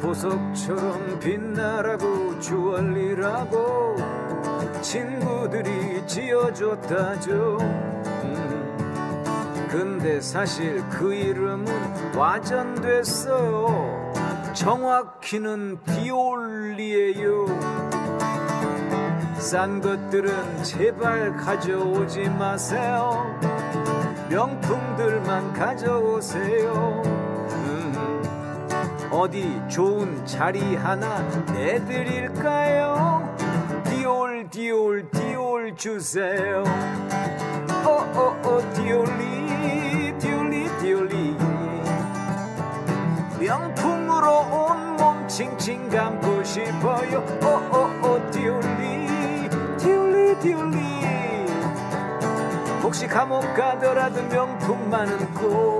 보석처럼 빛나라고 주얼리라고 친구들이 지어줬다죠. 근데 사실 그 이름은 와전됐어요. 정확히는 디올리예요. 싼 것들은 제발 가져오지 마세요. 명품들만 가져오세요. 어디 좋은 자리 하나 내드릴까요? 디올 디올 디올 주세요. 디올리 디올리 디올리 명품으로 온몸 칭칭 감고 싶어요. 디올리 디올리 디올리 혹시 감옥 가더라도 명품만은 꼭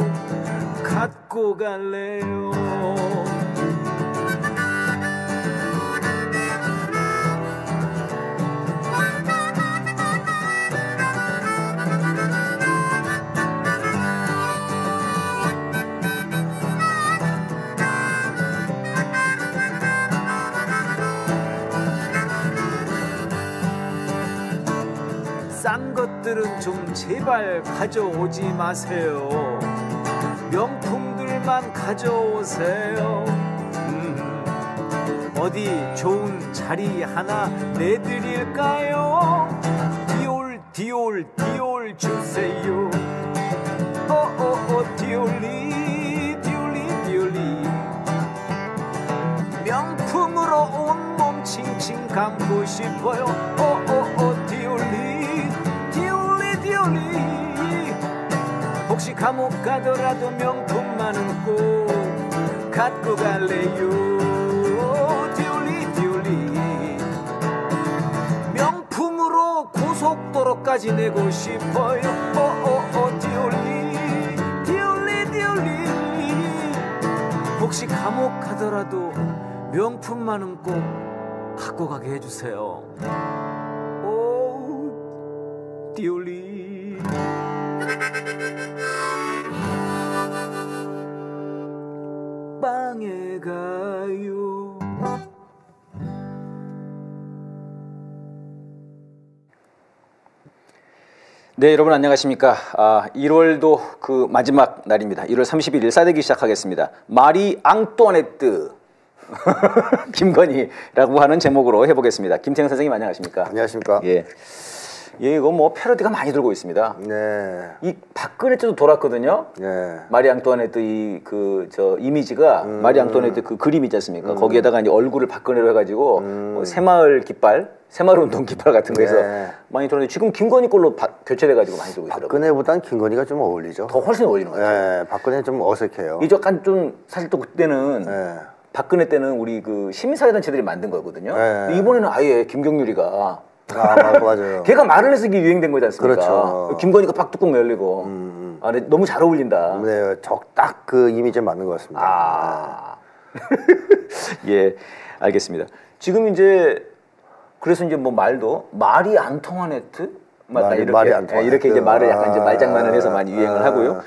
갖고 갈래요. 싼 것들은 좀 제발 가져오지 마세요. 명품들만 가져오세요. 어디 좋은 자리 하나 내드릴까요? 디올 디올 디올 주세요. 디올리 디올리 디올리 명품으로 온몸 칭칭 감고 싶어요. 디올리 디올리 디올리 혹시 감옥 가더라도 명품만은 꼭 갖고 갈래요. 디올리 디올리 명품으로 고속도로까지 내고 싶어요. 디올리 디올리 디올리 혹시 감옥 가더라도 명품만은 꼭 갖고 가게 해주세요. 오 디올리 빵에 가요. 네, 여러분 안녕하십니까. 1월도 그 마지막 날입니다. 1월 31일 싸대기 시작하겠습니다. 마리 앙뚜아네트 김건희라고 하는 제목으로 해보겠습니다. 김태형 선생님 안녕하십니까. 안녕하십니까. 예, 이거 뭐 패러디가 많이 들고 있습니다. 네. 이 박근혜 때도 돌았거든요. 네. 마리 앙뚜아네트 이미지가 마리 앙뚜아네트 그 그림 있지 않습니까? 거기에다가 이제 얼굴을 박근혜로 해가지고 뭐 새마을 깃발, 새마을 운동 깃발 같은 거에서 네. 많이 들었는데 지금 김건희 걸로 교체돼가지고 많이 들고 있더라고요. 박근혜보단 김건희가 좀 어울리죠. 더 훨씬 어울리는 것 같아요. 네. 박근혜 좀 어색해요. 이제 약간 좀 사실 또 그때는 네. 박근혜 때는 우리 그 시민사회단체들이 만든 거거든요. 네. 이번에는 아예 김경률이가 맞아요. 걔가 말을 해서 이게 유행된 거지 않습니까? 그렇죠. 김건희가 빡뚜껑 열리고 근데 너무 잘 어울린다. 네, 딱 그 이미지에 맞는 것 같습니다. 예, 알겠습니다. 지금 이제 그래서 이제 뭐 말도 마리 앙투아네트 맞다 이렇게 이제 말을 약간 이제 말장난을 해서 많이 유행을 하고요.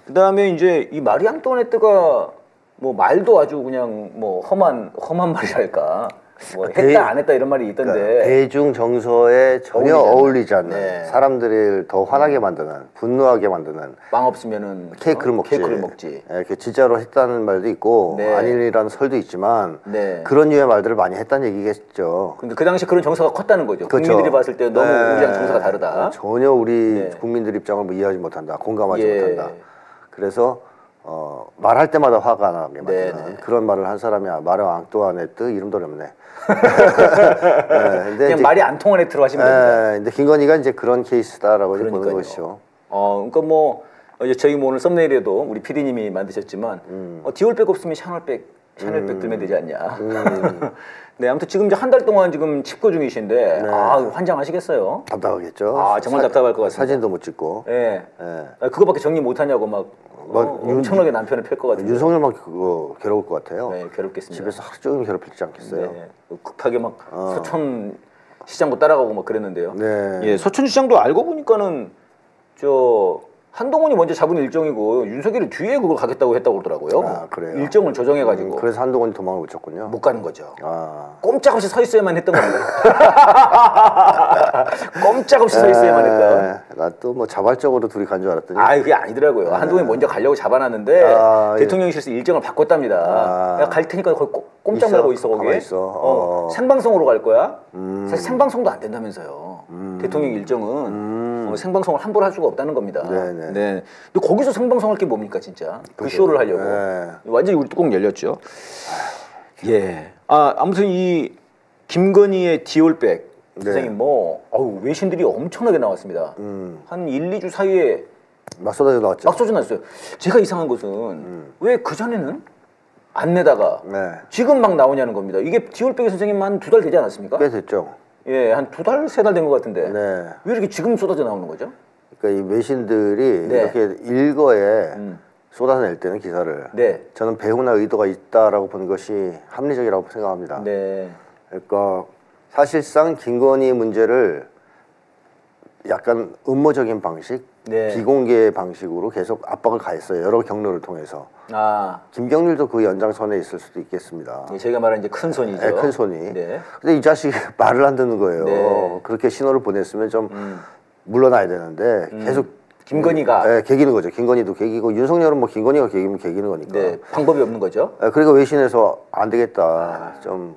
그다음에 이제 이 마리 앙투아네트가 뭐 말도 아주 그냥 뭐 험한 말이랄까. 뭐 했다 안 했다 이런 말이 있던데 그러니까 대중 정서에 전혀 어울리지 않는 네. 사람들을 더 화나게 만드는 분노하게 만드는 빵 없으면은 케이크를 먹지. 네, 진짜로 했다는 말도 있고 네. 아니라는 설도 있지만 네. 그런 류의 말들을 많이 했다는 얘기겠죠. 근데 그 당시 그런 정서가 컸다는 거죠. 그렇죠. 국민들이 봤을 때 너무 네. 우리랑 정서가 다르다. 전혀 우리 네. 국민들 입장을 뭐 이해하지 못한다. 공감하지 못한다. 그래서 말할 때마다 화가 나게 만드는 그런 말을 한 사람이 마리 앙뚜아네트 이름도 어렵네. 네, 그냥 말이 안 통하네 들어가시면 됩니다. 근데 김건희가 이제 그런 케이스다라고 보는 것이죠. 그러니까 뭐 저희 뭐 오늘 썸네일에도 우리 PD님이 만드셨지만 디올백 없으면 샤넬백 들면 되지 않냐. 네, 아무튼 지금 이제 한 달 동안 지금 칩거 중이신데 네. 환장하시겠어요. 답답하겠죠. 정말 답답할 것 같습니다. 사진도 못 찍고. 네. 그거밖에 정리 못 하냐고 막 엄청나게 남편을 팰 것 같은데. 윤석열만 그거 괴로울 것 같아요. 네, 괴롭겠습니다. 집에서 하루 종일 괴롭히지 않겠어요. 네. 급하게 막 서촌 시장도 따라가고 막 그랬는데요. 네. 예, 서촌 시장도 알고 보니까는 한동훈이 먼저 잡은 일정이고 윤석열이 뒤에 그걸 가겠다고 했다고 그러더라고요. 아, 그래요? 일정을 조정해가지고. 그래서 한동훈이 도망을 못 쳤군요. 못 가는 거죠. 아. 꼼짝없이 서 있어야만 했던 겁니다. 꼼짝없이 서 있어야만 했던. 나 또 뭐 자발적으로 둘이 간 줄 알았더니. 아, 그게 아니더라고요. 한동훈이 먼저 가려고 잡아놨는데 대통령실에서 일정을 바꿨답니다. 내가 갈 테니까 거기 꼼짝 말고 있어 거기. 생방송으로 갈 거야. 사실 생방송도 안 된다면서요. 대통령 일정은 생방송을 함부로 할 수가 없다는 겁니다. 네네. 네. 근데 거기서 생방송할 게 뭡니까 진짜? 그 쇼를 하려고. 네. 완전히 우리 뚜껑 열렸죠. 예. 아무튼 이 김건희의 디올백 선생님 외신들이 엄청나게 나왔습니다. 한 1, 2주 사이에 막 쏟아져 나왔죠. 막 쏟아져 나왔어요. 제가 이상한 것은 왜 그전에는 안 내다가 지금 막 나오냐는 겁니다. 이게 디올백의 선생님 한 2달 되지 않았습니까? 꽤 됐죠. 예, 한 2달, 3달 된 것 같은데 네. 왜 이렇게 지금 쏟아져 나오는 거죠? 그러니까 이 외신들이 이렇게 일거에 쏟아낼 때는 기사를 저는 배후나 의도가 있다라고 보는 것이 합리적이라고 생각합니다. 네. 그러니까 사실상 김건희 문제를 약간 음모적인 방식, 비공개 방식으로 계속 압박을 가했어요. 여러 경로를 통해서. 김경률도 그 연장선에 있을 수도 있겠습니다. 저희가 말하는 이제 큰 손이죠. 네, 큰 손이. 근데 이 자식이 말을 안 듣는 거예요. 그렇게 신호를 보냈으면 좀 물러나야 되는데 계속 김건희가 개기는 거죠. 김건희도 개기고 윤석열은 뭐 김건희가 개기면 개기는 거니까. 방법이 없는 거죠. 그러니까 외신에서 안 되겠다. 좀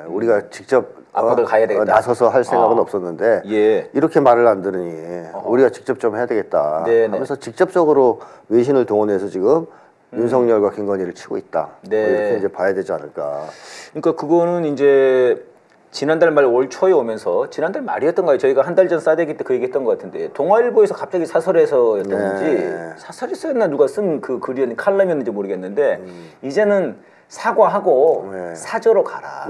우리가 직접 압박을 가야 되겠다. 나서서 할 생각은 없었는데 이렇게 말을 안 들으니 우리가 직접 좀 해야 되겠다 하면서 직접적으로 외신을 동원해서 지금 윤석열과 김건희를 치고 있다. 이렇게 이제 봐야 되지 않을까. 그러니까 그거는 이제 지난달 말 올 초에 오면서 지난달 말이었던가요? 저희가 한 달 전 싸대기 때 그 얘기했던 것 같은데 동아일보에서 갑자기 사설에서였던지 사설에서였나 누가 쓴 그 글이었는지 칼럼이었는지 모르겠는데 이제는 사과하고 사저로 가라.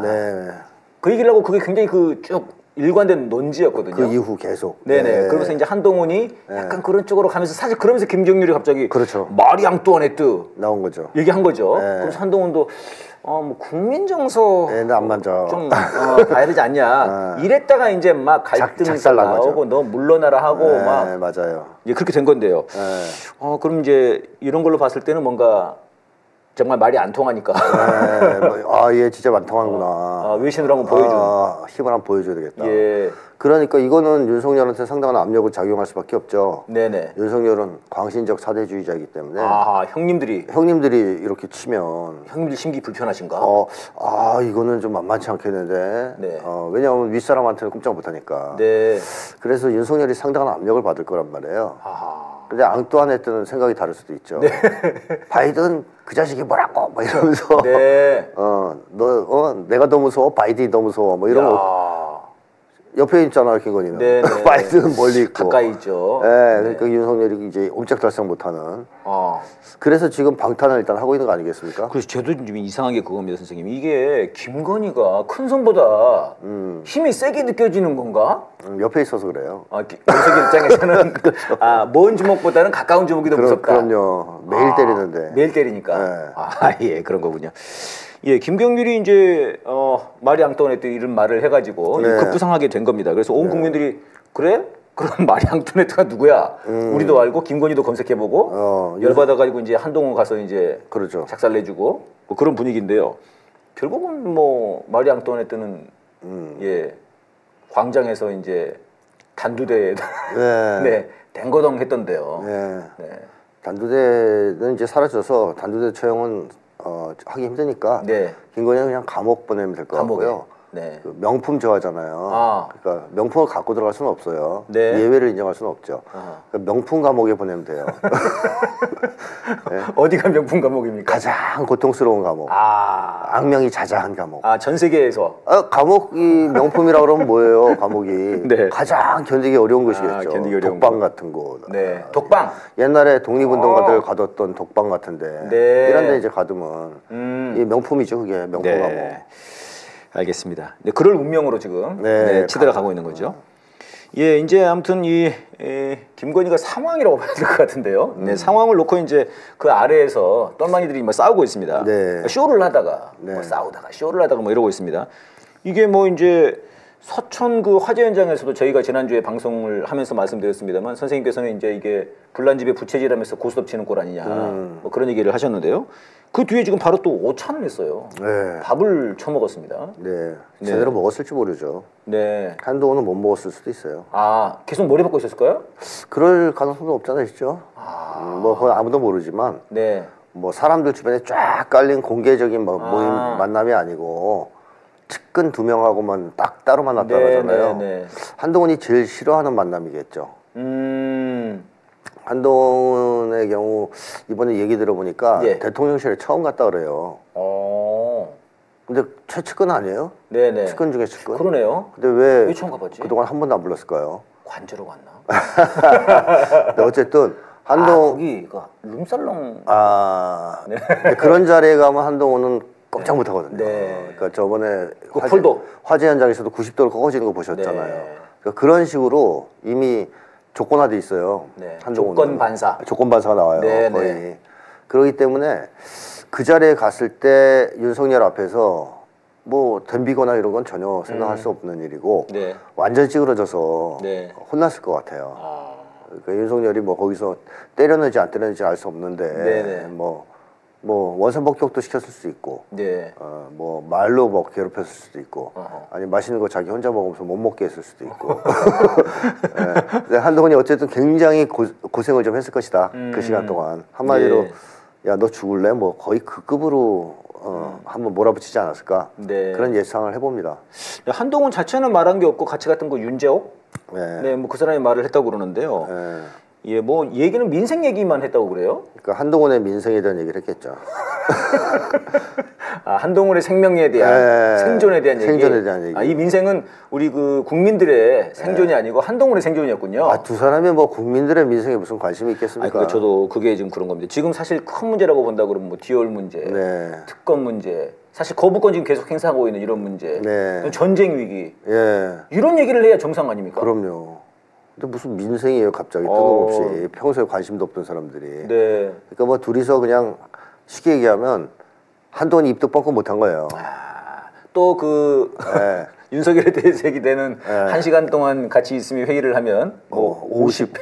그 얘기를 하고 그게 굉장히 그 쭉 일관된 논지였거든요. 그 이후 계속. 그러면서 이제 한동훈이 약간 그런 쪽으로 가면서 사실 그러면서 김정률이 갑자기 마리 앙뚜아네트 나온 거죠. 얘기한 거죠. 그래서 한동훈도 뭐 국민 정서 안 맞아. 좀 봐야 되지 않냐. 이랬다가 이제 막 갈등이 나오고 너 물러나라 하고 막 맞아요. 이제 그렇게 된 건데요. 그럼 이제 이런 걸로 봤을 때는 뭔가 정말 말이 안 통하니까. 얘 진짜 안 통하는구나. 외신으로 한번 보여줘. 힘을 한번 보여줘야 되겠다. 그러니까 이거는 윤석열한테 상당한 압력을 작용할 수밖에 없죠. 윤석열은 광신적 사대주의자이기 때문에. 형님들이 이렇게 치면. 형님들 심기 불편하신가? 이거는 좀 만만치 않겠는데. 왜냐하면 윗사람한테는 꼼짝 못하니까. 그래서 윤석열이 상당한 압력을 받을 거란 말이에요. 근데 앙뚜아네트는 생각이 다를 수도 있죠. 바이든 그 자식이 뭐라고 막 이러면서 내가 더 무서워 바이든이 더 무서워 뭐 이런 거 옆에 있잖아요 김건희는. 바이든은 멀리 있고 가까이 있죠. 그러니까 윤석열이 이제 옴짝달싹 못하는. 그래서 지금 방탄을 일단 하고 있는 거 아니겠습니까? 그래서 저도 좀 이상한 게 그겁니다 선생님. 이게 김건희가 큰 손보다 힘이 세게 느껴지는 건가? 옆에 있어서 그래요. 윤석열 입장에서는 먼 주먹보다는 가까운 주먹이 더 무섭다. 그럼요. 매일 때리는데. 매일 때리니까. 그런 거군요. 김경률이 이제 마리 앙뚜아네트 이런 말을 해가지고 급부상하게 된 겁니다. 그래서 온 국민들이 그래? 그럼 마리 앙뚜아네트가 누구야? 우리도 알고 김건희도 검색해보고 열받아가지고 이제 한동훈 가서 이제 작살내주고 뭐 그런 분위기인데요. 결국은 뭐 마리 앙뚜아네트는 광장에서 이제 단두대 댕거덩 했던데요. 단두대는 이제 사라져서 단두대 처형은 하기 힘드니까 김건희는 그냥 감옥 보내면 될 것 같고요. 그 명품 좋아하잖아요. 그러니까 명품을 갖고 들어갈 수는 없어요. 예외를 인정할 수는 없죠. 그러니까 명품 감옥에 보내면 돼요. 어디가 명품 감옥입니까? 가장 고통스러운 감옥. 악명이 자자한 감옥. 전 세계에서. 감옥이 명품이라고 그러면 뭐예요? 감옥이 가장 견디기 어려운 곳이겠죠. 독방 같은 곳. 독방. 옛날에 독립운동가들 가뒀던 독방 같은데 이런 데 이제 가두면 이 명품이죠. 그게 명품 감옥. 알겠습니다. 그럴 운명으로 지금 치달아 가고 있는 거죠. 이제 아무튼 이 김건희가 상황이라고 봐야 될 것 같은데요. 상황을 놓고 이제 그 아래에서 똘마니들이 막 싸우고 있습니다. 쇼를 하다가 뭐 싸우다가 쇼를 하다가 뭐 이러고 있습니다. 이게 뭐 이제 서천 그 화재 현장에서도 저희가 지난주에 방송을 하면서 말씀드렸습니다만 선생님께서는 이제 이게 불난집에 부채질하면서 고스톱 치는 꼴 아니냐 뭐 그런 얘기를 하셨는데요. 그 뒤에 지금 바로 또 오찬을 했어요. 네. 밥을 처먹었습니다. 네. 제대로 먹었을지 모르죠. 네. 한동안은 못 먹었을 수도 있어요. 아, 계속 머리 박고 있었을까요? 그럴 가능성도 없잖아요, 있죠. 뭐 그건 아무도 모르지만. 네. 뭐 사람들 주변에 쫙 깔린 공개적인 뭐 모임 만남이 아니고 측근 2명하고만 딱 따로 만났다고 하잖아요. 한동훈이 제일 싫어하는 만남이겠죠. 한동훈의 경우 이번에 얘기 들어보니까 대통령실에 처음 갔다 그래요. 근데 최측근 아니에요? 네네. 측근 중에 측근. 그러네요. 근데 왜 처음 가봤지? 그동안 한 번도 안 불렀을까요? 관저로 갔나? 근데 어쨌든 거기 그 룸살롱. 네. 그런 자리에 가면 한동훈은 꼼짝 못 하거든요. 네. 그러니까 저번에 그 화재 현장에서도 90도로 꺾어지는 거 보셨잖아요. 네. 그러니까 그런 식으로 이미 조건화돼 있어요. 네. 조건 반사. 조건 반사가 나와요. 네, 거의. 네. 그렇기 때문에 그 자리에 갔을 때 윤석열 앞에서 뭐 덤비거나 이런 건 전혀 생각할 수 없는 일이고 네. 완전히 찌그러져서 네. 혼났을 것 같아요. 그러니까 윤석열이 뭐 거기서 때렸는지 안 때렸는지 알 수 없는데 네네. 뭐 원산 복격도 시켰을 수도 있고, 네. 뭐 말로 뭐 괴롭혔을 수도 있고, 아니 맛있는 거 자기 혼자 먹으면서 못 먹게 했을 수도 있고. 네. 근데 한동훈이 어쨌든 굉장히 고생을 좀 했을 것이다. 그 시간 동안 한마디로 야 너 죽을래? 뭐 거의 그 급으로 한번 몰아붙이지 않았을까? 네. 그런 예상을 해봅니다. 한동훈 자체는 말한 게 없고 같이 갔던 거 윤재옥? 네, 뭐 그 사람이 말을 했다고 그러는데요. 네. 예, 뭐 얘기는 민생 얘기만 했다고 그래요? 그러니까 한동훈의 민생에 대한 얘기를 했겠죠. 한동훈의 생명에 대한 생존에 대한 얘기. 생존에 대한 얘기. 이 민생은 우리 그 국민들의 생존이 아니고 한동훈의 생존이었군요. 두 사람이 뭐 국민들의 민생에 무슨 관심이 있겠습니까? 그러니까 저도 그게 지금 그런 겁니다. 지금 사실 큰 문제라고 본다 그러면 뭐 디올 문제, 특검 문제, 사실 거부권 지금 계속 행사하고 있는 이런 문제, 전쟁 위기, 이런 얘기를 해야 정상 아닙니까? 그럼요. 근데 무슨 민생이에요, 갑자기 뜬금없이. 평소에 관심도 없던 사람들이. 그러니까 뭐 둘이서 그냥 쉽게 얘기하면 한동훈이 입도 뻥끗 못한 거예요. 또 그 윤석열에 대해서 얘기되는 1시간 동안 같이 있으면 회의를 하면 뭐 50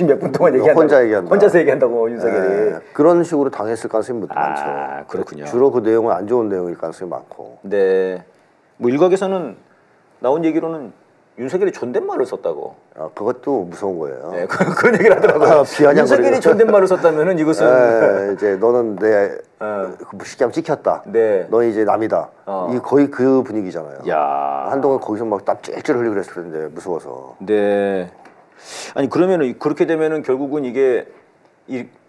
몇 분 동안 얘기한다고. 혼자서 얘기한다고 윤석열이. 그런 식으로 당했을 가능성이 많죠. 그렇군요. 주로 그 내용은 안 좋은 내용일 가능성이 많고. 네. 뭐 일각에서는 나온 얘기로는 윤석열이 존댓말을 썼다고. 그것도 무서운 거예요. 네, 그런 얘기를 하더라고요. 윤석열이 존댓말을 썼다면은 이것은 이제 너는 내 쉽게 하면 찍혔다. 너 이제 남이다. 이 거의 그 분위기잖아요. 한동안 거기서 막 땀 찔찔 흘리고 그랬을 텐데 무서워서. 네. 아니 그러면은 그렇게 되면은 결국은 이게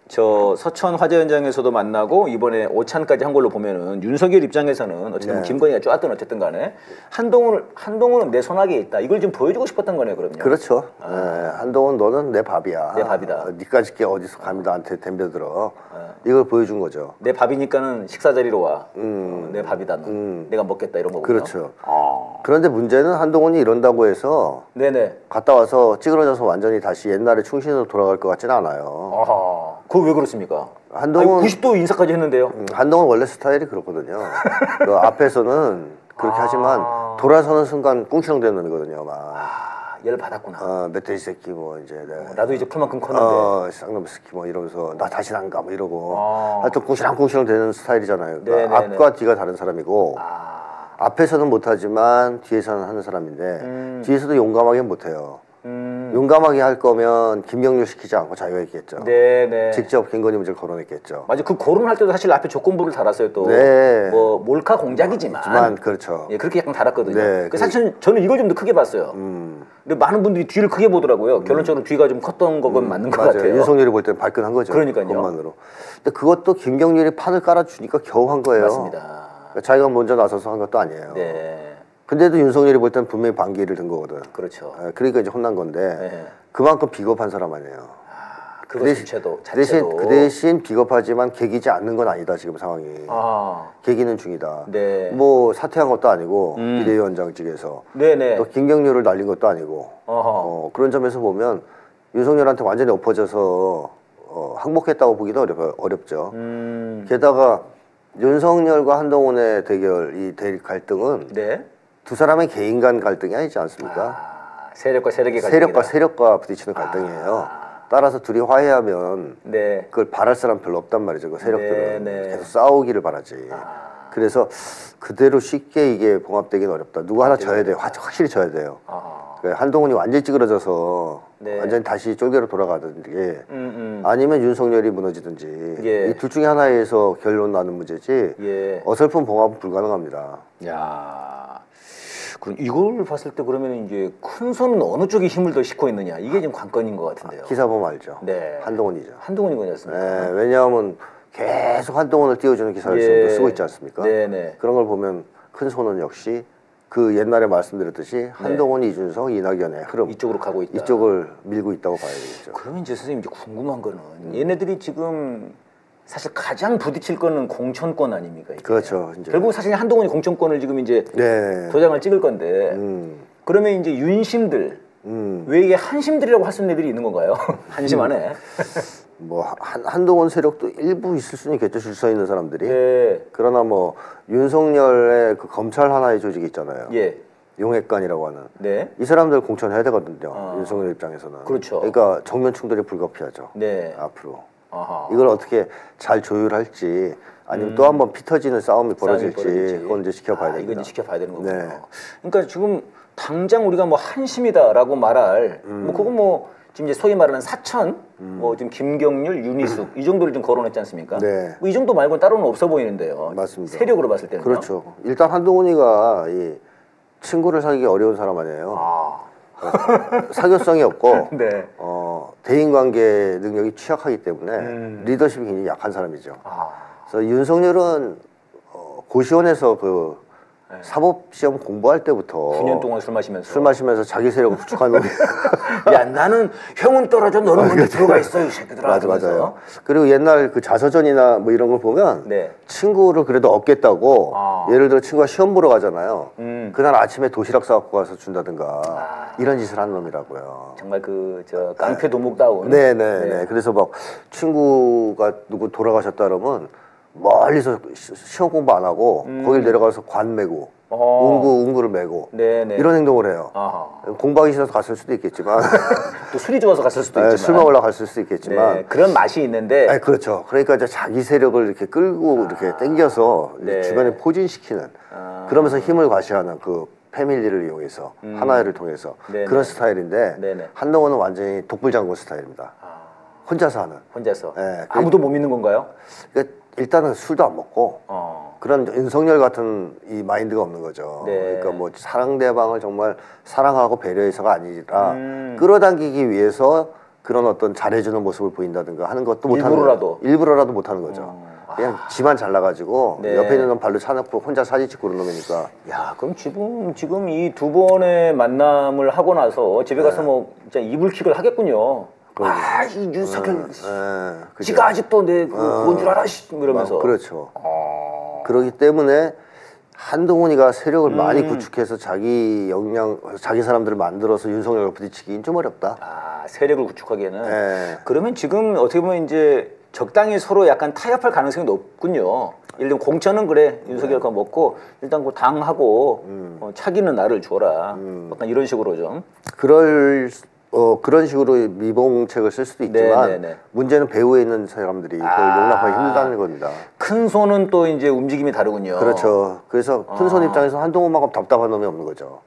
저 서천 화재 현장에서도 만나고 이번에 오찬까지 한 걸로 보면은 윤석열 입장에서는 어쨌든 김건희가 쪼았든 어쨌든 간에 한동훈은 내 손아귀에 있다. 이걸 좀 보여주고 싶었던 거네요, 그럼요. 그렇죠. 한동훈 너는 내 밥이야. 내 밥이다. 니까짓 게 어디서 감히 나한테 덤벼들어. 이걸 보여준 거죠. 내 밥이니까는 식사 자리로 와. 내 밥이다. 내가 먹겠다 이런 거군요. 그렇죠. 그런데 문제는 한동훈이 이런다고 해서 갔다 와서 찌그러져서 완전히 다시 옛날에 충신으로 돌아갈 것 같지는 않아요. 그거 왜 그렇습니까? 한동훈 90도 인사까지 했는데요. 한동훈 원래 스타일이 그렇거든요. 그 앞에서는 그렇게 하지만 돌아서는 순간 꿍시렁 되는 놈이거든요. 열 받았구나. 멧돼지 새끼 뭐 이제 나도 이제 풀만큼 컸는데 쌍놈 새끼 뭐 이러면서 나 다시 안 가 뭐 이러고 하여튼 꿍시렁 되는 스타일이잖아요. 그러니까 앞과 뒤가 다른 사람이고 앞에서는 못하지만 뒤에서는 하는 사람인데 뒤에서도 용감하게 못해요. 용감하게 할 거면 김경률 시키지 않고 자기가 했겠죠. 직접 김건희 문제를 거론했겠죠. 맞아. 그 거론할 때도 사실 앞에 조건부를 달았어요. 또 뭐 몰카 공작이지만 그렇죠. 그렇게 약간 달았거든요. 사실 저는 이걸 좀 더 크게 봤어요. 근데 많은 분들이 뒤를 크게 보더라고요. 결론적으로 뒤가 좀 컸던 건 맞는 것 같아요. 윤석열이 볼 때는 발끈한 거죠. 그러니까요. 그것만으로. 근데 그것도 김경률이 판을 깔아주니까 겨우 한 거예요. 맞습니다. 그러니까 자기가 먼저 나서서 한 것도 아니에요. 근데도 윤석열이 볼 때는 분명히 반기를 든 거거든. 그렇죠. 그러니까 이제 혼난 건데 그만큼 비겁한 사람 아니에요. 그 자체도. 그 대신 비겁하지만 개기지 않는 건 아니다 지금 상황이. 개기는 중이다. 뭐 사퇴한 것도 아니고 비대위원장 측에서 또 김경률을 날린 것도 아니고 그런 점에서 보면 윤석열한테 완전히 엎어져서 항복했다고 보기도 어렵죠. 게다가 윤석열과 한동훈의 대결, 이 대립 갈등은 두 사람의 개인 간 갈등이 아니지 않습니까? 세력과 세력의 갈등. 세력과 세력과 부딪히는 갈등이에요. 따라서 둘이 화해하면 네. 그걸 바랄 사람 별로 없단 말이죠. 그 세력들은 네, 네. 계속 싸우기를 바라지. 그래서 그대로 쉽게 이게 봉합되기는 어렵다. 누구 하나 져야 돼요. 확실히 져야 돼요. 한동훈이 완전히 찌그러져서 네. 완전히 다시 쫄개로 돌아가든지 아니면 윤석열이 무너지든지 예. 이 둘 중에 하나에서 결론 나는 문제지 예. 어설픈 봉합은 불가능합니다. 야, 그럼 이걸 봤을 때 그러면 이제 큰 손은 어느 쪽에 힘을 더 싣고 있느냐 이게 지금 관건인 것 같은데요. 기사 보면 알죠. 네. 한동훈이죠. 한동훈이 그렇습니까? 네, 왜냐하면 계속 한동훈을 띄워주는 기사를 예. 쓰고 있지 않습니까? 네네. 그런 걸 보면 큰 손은 역시 그 옛날에 말씀드렸듯이 한동훈, 네. 이준석, 이낙연의 흐름 이쪽으로 가고 있다. 이쪽을 밀고 있다고 봐야 되겠죠. 그러면 이제 선생님 이제 궁금한 거는 얘네들이 지금 사실 가장 부딪힐 거는 공천권 아닙니까? 이게? 그렇죠. 이제. 결국 사실 한동훈이 공천권을 지금 이제 네. 도장을 찍을 건데 그러면 이제 윤심들 왜 이게 한심들이라고 할 수 있는 애들이 있는 건가요? 한심 안에. 뭐 한동훈 세력도 일부 있을 수는 있겠죠. 줄 서 있는 사람들이. 네. 그러나 뭐 윤석열의 그 검찰 하나의 조직이 있잖아요. 예. 용액관이라고 하는. 네. 이 사람들 공천해야 되거든요. 윤석열 입장에서는. 그렇죠. 그러니까 정면 충돌이 불가피하죠. 네. 앞으로. 아하. 이걸 어떻게 잘 조율할지 아니면 또 한 번 피 터지는 싸움이 벌어질지 그건 이제 지켜봐야 됩니다. 이건 이제 지켜봐야 되는 거군요. 네. 그러니까 지금 당장 우리가 뭐 한심이다라고 말할 뭐 그건 뭐 지금 이제 소위 말하는 사천, 뭐 지금 김경률, 윤희숙 이 정도를 좀 거론했지 않습니까? 네. 뭐 이 정도 말고는 따로는 없어 보이는데요. 맞습니다. 세력으로 봤을 때는. 그렇죠. 일단 한동훈이가 이 친구를 사귀기 어려운 사람 아니에요. 사교성이 없고 네. 대인관계 능력이 취약하기 때문에 리더십이 굉장히 약한 사람이죠. 그래서 윤석열은 고시원에서 그 네. 사법시험 공부할 때부터 9년 동안 술 마시면서 자기 세력을 구축한 놈이 야 나는 형은 떨어져 너는 먼저 들어가 있어 이 새끼들아. 맞아요. 그리고 옛날 그 자서전이나 뭐 이런 걸 보면 네. 친구를 그래도 얻겠다고 예를 들어 친구가 시험 보러 가잖아요. 그날 아침에 도시락 싸갖고 가서 준다든가 이런 짓을 한 놈이라고요. 정말 그 저 깡패 도목다운. 네네네. 그래서 막 친구가 누구 돌아가셨다 그러면 멀리서 시험 공부 안 하고 거길 내려가서 관 메고 운구를 메고 네네. 이런 행동을 해요. 아하. 공부하기 싫어서 갔을 수도 있겠지만 또 술이 좋아서 갔을 수도 있지만 술 먹으러 갔을 수도 있겠지만 네, 그런 맛이 있는데 그렇죠. 그러니까 이제 자기 세력을 이렇게 끌고 이렇게 당겨서 네. 주변에 포진시키는 그러면서 힘을 과시하는 그 패밀리를 이용해서 하나를 통해서 네네. 그런 스타일인데 네네. 한동훈은 완전히 독불장군 스타일입니다. 혼자서 하는. 혼자서. 네, 아무도 못 믿는 건가요? 그러니까 일단은 술도 안 먹고 그런 윤석열 같은 이 마인드가 없는 거죠. 네. 그러니까 뭐 상대방을 정말 사랑하고 배려해서가 아니라 끌어당기기 위해서 그런 어떤 잘해주는 모습을 보인다든가 하는 것도 못하는 일부러라도 못하는 거죠. 그냥 지만 잘나가지고 네. 옆에 있는 놈 발로 차놓고 혼자 사진 찍고 그런 놈이니까. 야 그럼 지금 이 두 번의 만남을 하고 나서 집에 가서 뭐 진짜 이불킥을 하겠군요. 이 윤석열 지가 아직도 내 그건 줄 알아 이러면서. 그렇죠. 그러기 때문에 한동훈이가 세력을 많이 구축해서 자기 사람들을 만들어서 윤석열과 부딪히기는 좀 어렵다. 세력을 구축하기에는. 네. 그러면 지금 어떻게 보면 이제 적당히 서로 약간 타협할 가능성이 높군요. 예를 들면 공천은 그래 윤석열 거 먹고 일단 그 당하고 차기는 나를 줘라. 약간 이런 식으로 좀. 그런 식으로 미봉책을 쓸 수도 있지만 네네네. 문제는 배후에 있는 사람들이 그걸 용납하기 힘들다는 겁니다. 큰 손은 또 이제 움직임이 다르군요. 그렇죠. 그래서 큰 손 입장에서 한동훈만큼 답답한 놈이 없는 거죠.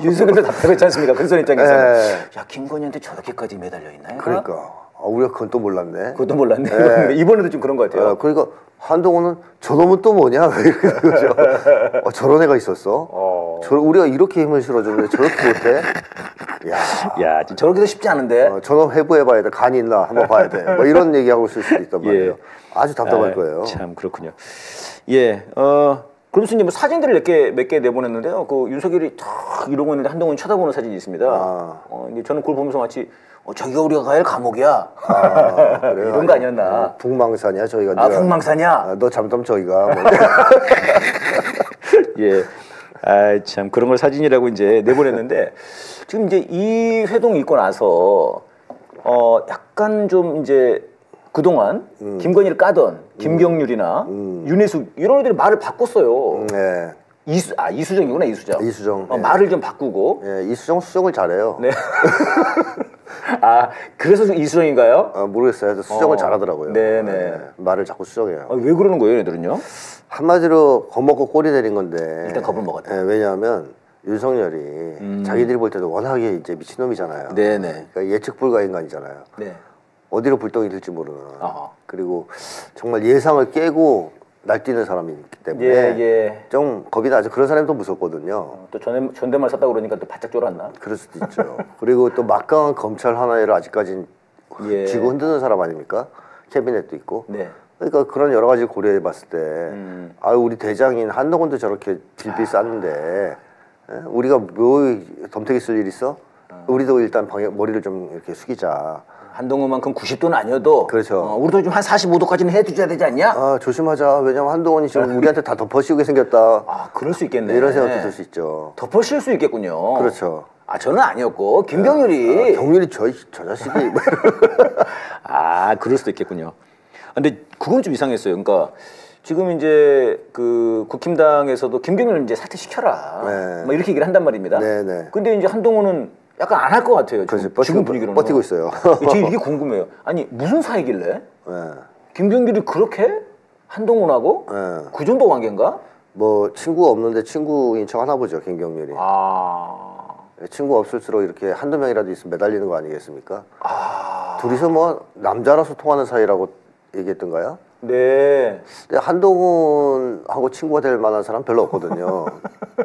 윤석열도 답답했지 않습니까? 큰 손 입장에서는. 야 김건희한테 저렇게까지 매달려 있나요? 그러니까. 우리가 그건 또 몰랐네. 그것도 몰랐네. 이번에도 좀 그런 것 같아요. 그러니까 한동훈은 저놈은 또 뭐냐? 그죠? 저런 애가 있었어? 우리가 이렇게 힘을 실어줬는데 저렇게 못해? 야, 저렇게도 쉽지 않은데. 저놈 해부해봐야 돼. 간이 있나? 한번 봐야 돼. 뭐 이런 얘기하고 있을 수도 있단 말이에요. 예. 아주 답답할 거예요. 참 그렇군요. 예, 그러면서 이제 뭐 사진들을 몇 개 내보냈는데요. 그 윤석열이 탁 이러고 있는데 한동훈이 쳐다보는 사진이 있습니다. 이제 저는 그걸 보면서 마치 저기가 우리가 가야 할 감옥이야. 그래요? 이런 거 아니었나? 북망산이야 저희가. 북망산이야? 너 잘못하면 저기가. 뭐. 예. 참 그런 걸 사진이라고 이제 내보냈는데 지금 이제 이 회동 있고 나서 약간 좀 이제 그동안 김건희를 까던 김경률이나 윤혜숙 이런 애들이 말을 바꿨어요. 네. 이수정이구나, 이수정. 이수정. 예. 말을 좀 바꾸고. 예, 이수정 수정을 잘해요. 네. 그래서 이수정인가요? 모르겠어요. 수정을 잘하더라고요. 네네. 예, 말을 자꾸 수정해요. 왜 그러는 거예요, 얘들은요? 한마디로 겁먹고 꼬리 내린 건데. 일단 겁을 먹었다. 예, 왜냐하면 윤석열이 자기들이 볼 때도 워낙에 이제 미친놈이잖아요. 네네. 그러니까 예측 불가 인간이잖아요. 네. 어디로 불똥이 될지 모르는. 그리고 정말 예상을 깨고 날뛰는 사람이기 때문에 좀 겁이 나죠. 그런 사람이 더 무섭거든요. 또 존댓말 썼다 그러니까 또 바짝 쫄았나? 그럴 수도 있죠. 그리고 또 막강한 검찰 하나를 아직까지 쥐고 흔드는 사람 아닙니까? 캐비넷도 있고. 네. 그러니까 그런 여러 가지 고려해 봤을 때 우리 대장인 한동훈도 저렇게 빌빌 쌌는데 우리가 뭐 덤태기 쓸 일 있어? 우리도 일단 머리를 좀 이렇게 숙이자. 한동훈만큼 90도는 아니어도 그렇죠. 우리도 좀 한 45도까지는 해줘야 되지 않냐? 조심하자. 왜냐면 한동훈이 지금 우리한테 다 덮어씌우게 생겼다. 그럴 수 있겠네. 이런 생각도 들 수 있죠. 덮어씌울 수 있겠군요. 그렇죠. 저는 아니었고 김병률이. 병률이 저 자식이. 그럴 수도 있겠군요. 근데 그건 좀 이상했어요. 그러니까 지금 이제 그 국힘당에서도 김병률 이제 사퇴시켜라. 네. 뭐 이렇게 얘기를 한단 말입니다. 네네. 근데 이제 한동훈은 약간 안 할 것 같아요. 지금 분위기로는. 버티고 있어요. 제가 이게 궁금해요. 아니 무슨 사이길래 네. 김병률이 그렇게 한동훈하고 그 정도 관계인가? 뭐 친구가 없는데 친구인 척 하나 보죠, 김병률이. 친구가 없을수록 이렇게 한두 명이라도 있으면 매달리는 거 아니겠습니까? 둘이서 뭐 남자라서 통하는 사이라고 얘기했던가요? 네. 근데 한동훈하고 친구가 될 만한 사람 별로 없거든요.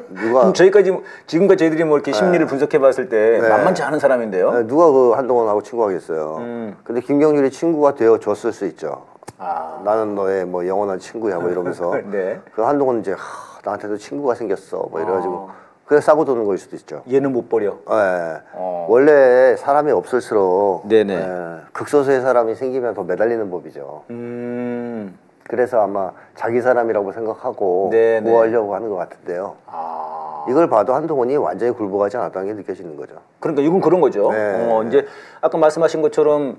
누가 지금까지 저희들이 뭐 이렇게 심리를 분석해봤을 때 만만치 않은 사람인데요. 누가 그 한동훈하고 친구하겠어요. 근데 김병률이 친구가 되어 줬을 수 있죠. 나는 너의 뭐 영원한 친구야 뭐 이러면서. 네. 그 한동훈은 이제 나한테도 친구가 생겼어 뭐 이래가지고 그래 싸고 도는 거일 수도 있죠. 얘는 못 버려. 원래 사람이 없을수록 네네. 극소수의 사람이 생기면 더 매달리는 법이죠. 그래서 아마 자기 사람이라고 생각하고 보호하려고 하는 것 같은데요. 이걸 봐도 한동훈이 완전히 굴복하지 않았다는 게 느껴지는 거죠. 그러니까 이건 그런 거죠. 이제 아까 말씀하신 것처럼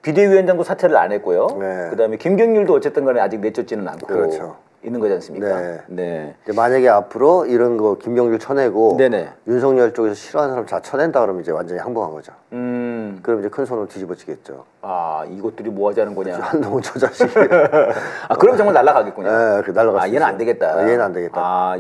비대위원장도 사퇴를 안 했고요. 그다음에 김경률도 어쨌든 간에 아직 내쫓지는 않고 있는 거지 않습니까? 네. 만약에 앞으로 이런 거 김병률 쳐내고 윤석열 쪽에서 싫어하는 사람 다 쳐낸다 그러면 이제 완전히 항복한 거죠. 그럼 이제 큰 손으로 뒤집어지겠죠. 이것들이 뭐 하자는 거냐. 한동훈 저 자식이. 그럼 정말 날아가겠군요. 날아갔어요. 얘는 안 되겠다. 얘는 안 되겠다.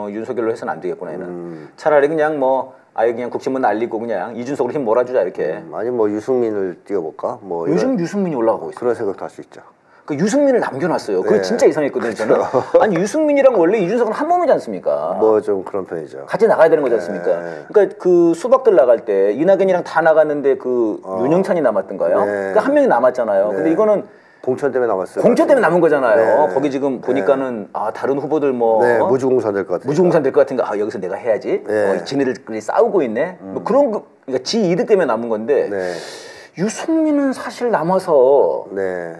윤석열로 해서는 안 되겠구나. 얘는. 차라리 그냥 뭐 아예 그냥 국힘은 날리고 그냥 이준석으로 힘 몰아주자 이렇게. 아니 뭐 유승민을 띄워볼까? 뭐 요즘 유승민이 올라가고 있어요. 그런 생각도 할 수 있죠. 그 유승민을 남겨놨어요. 그게 진짜 이상했거든요, 저는. 아니 유승민이랑 원래 이준석은 한 몸이지 않습니까? 뭐 좀 그런 편이죠. 같이 나가야 되는 거지 않습니까? 그러니까 그 수박들 나갈 때 이낙연이랑 다 나갔는데 그 윤영찬이 남았던가요? 그러니까 한 명이 남았잖아요. 근데 이거는 공천 때문에 남았어요. 공천 때문에 남은 거잖아요. 거기 지금 보니까는 다른 후보들 뭐 무주공산 될 것 같아요. 무주공산 될 것 같은가? 여기서 내가 해야지. 지네들끼리 싸우고 있네. 뭐 그런 거, 그러니까 지 이득 때문에 남은 건데. 유승민은 사실 남아서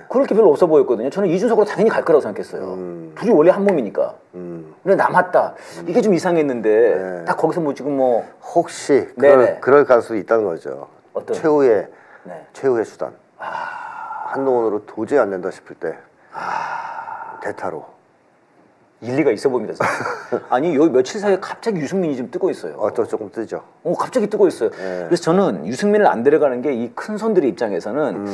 그럴 게 별로 없어 보였거든요. 저는 이준석으로 당연히 갈 거라고 생각했어요. 둘이 원래 한 몸이니까. 근데 남았다. 이게 좀 이상했는데 딱 거기서 뭐 지금 뭐 혹시 그럴 가능성이 있다는 거죠. 어떤? 최후의 수단. 한동훈으로 도저히 안 된다 싶을 때 대타로. 일리가 있어 보입니다. 아니 여기 며칠 사이에 갑자기 유승민이 좀 뜨고 있어요. 또 조금 뜨죠. 갑자기 뜨고 있어요. 그래서 저는 유승민을 안 데려가는 게 이 큰 손들의 입장에서는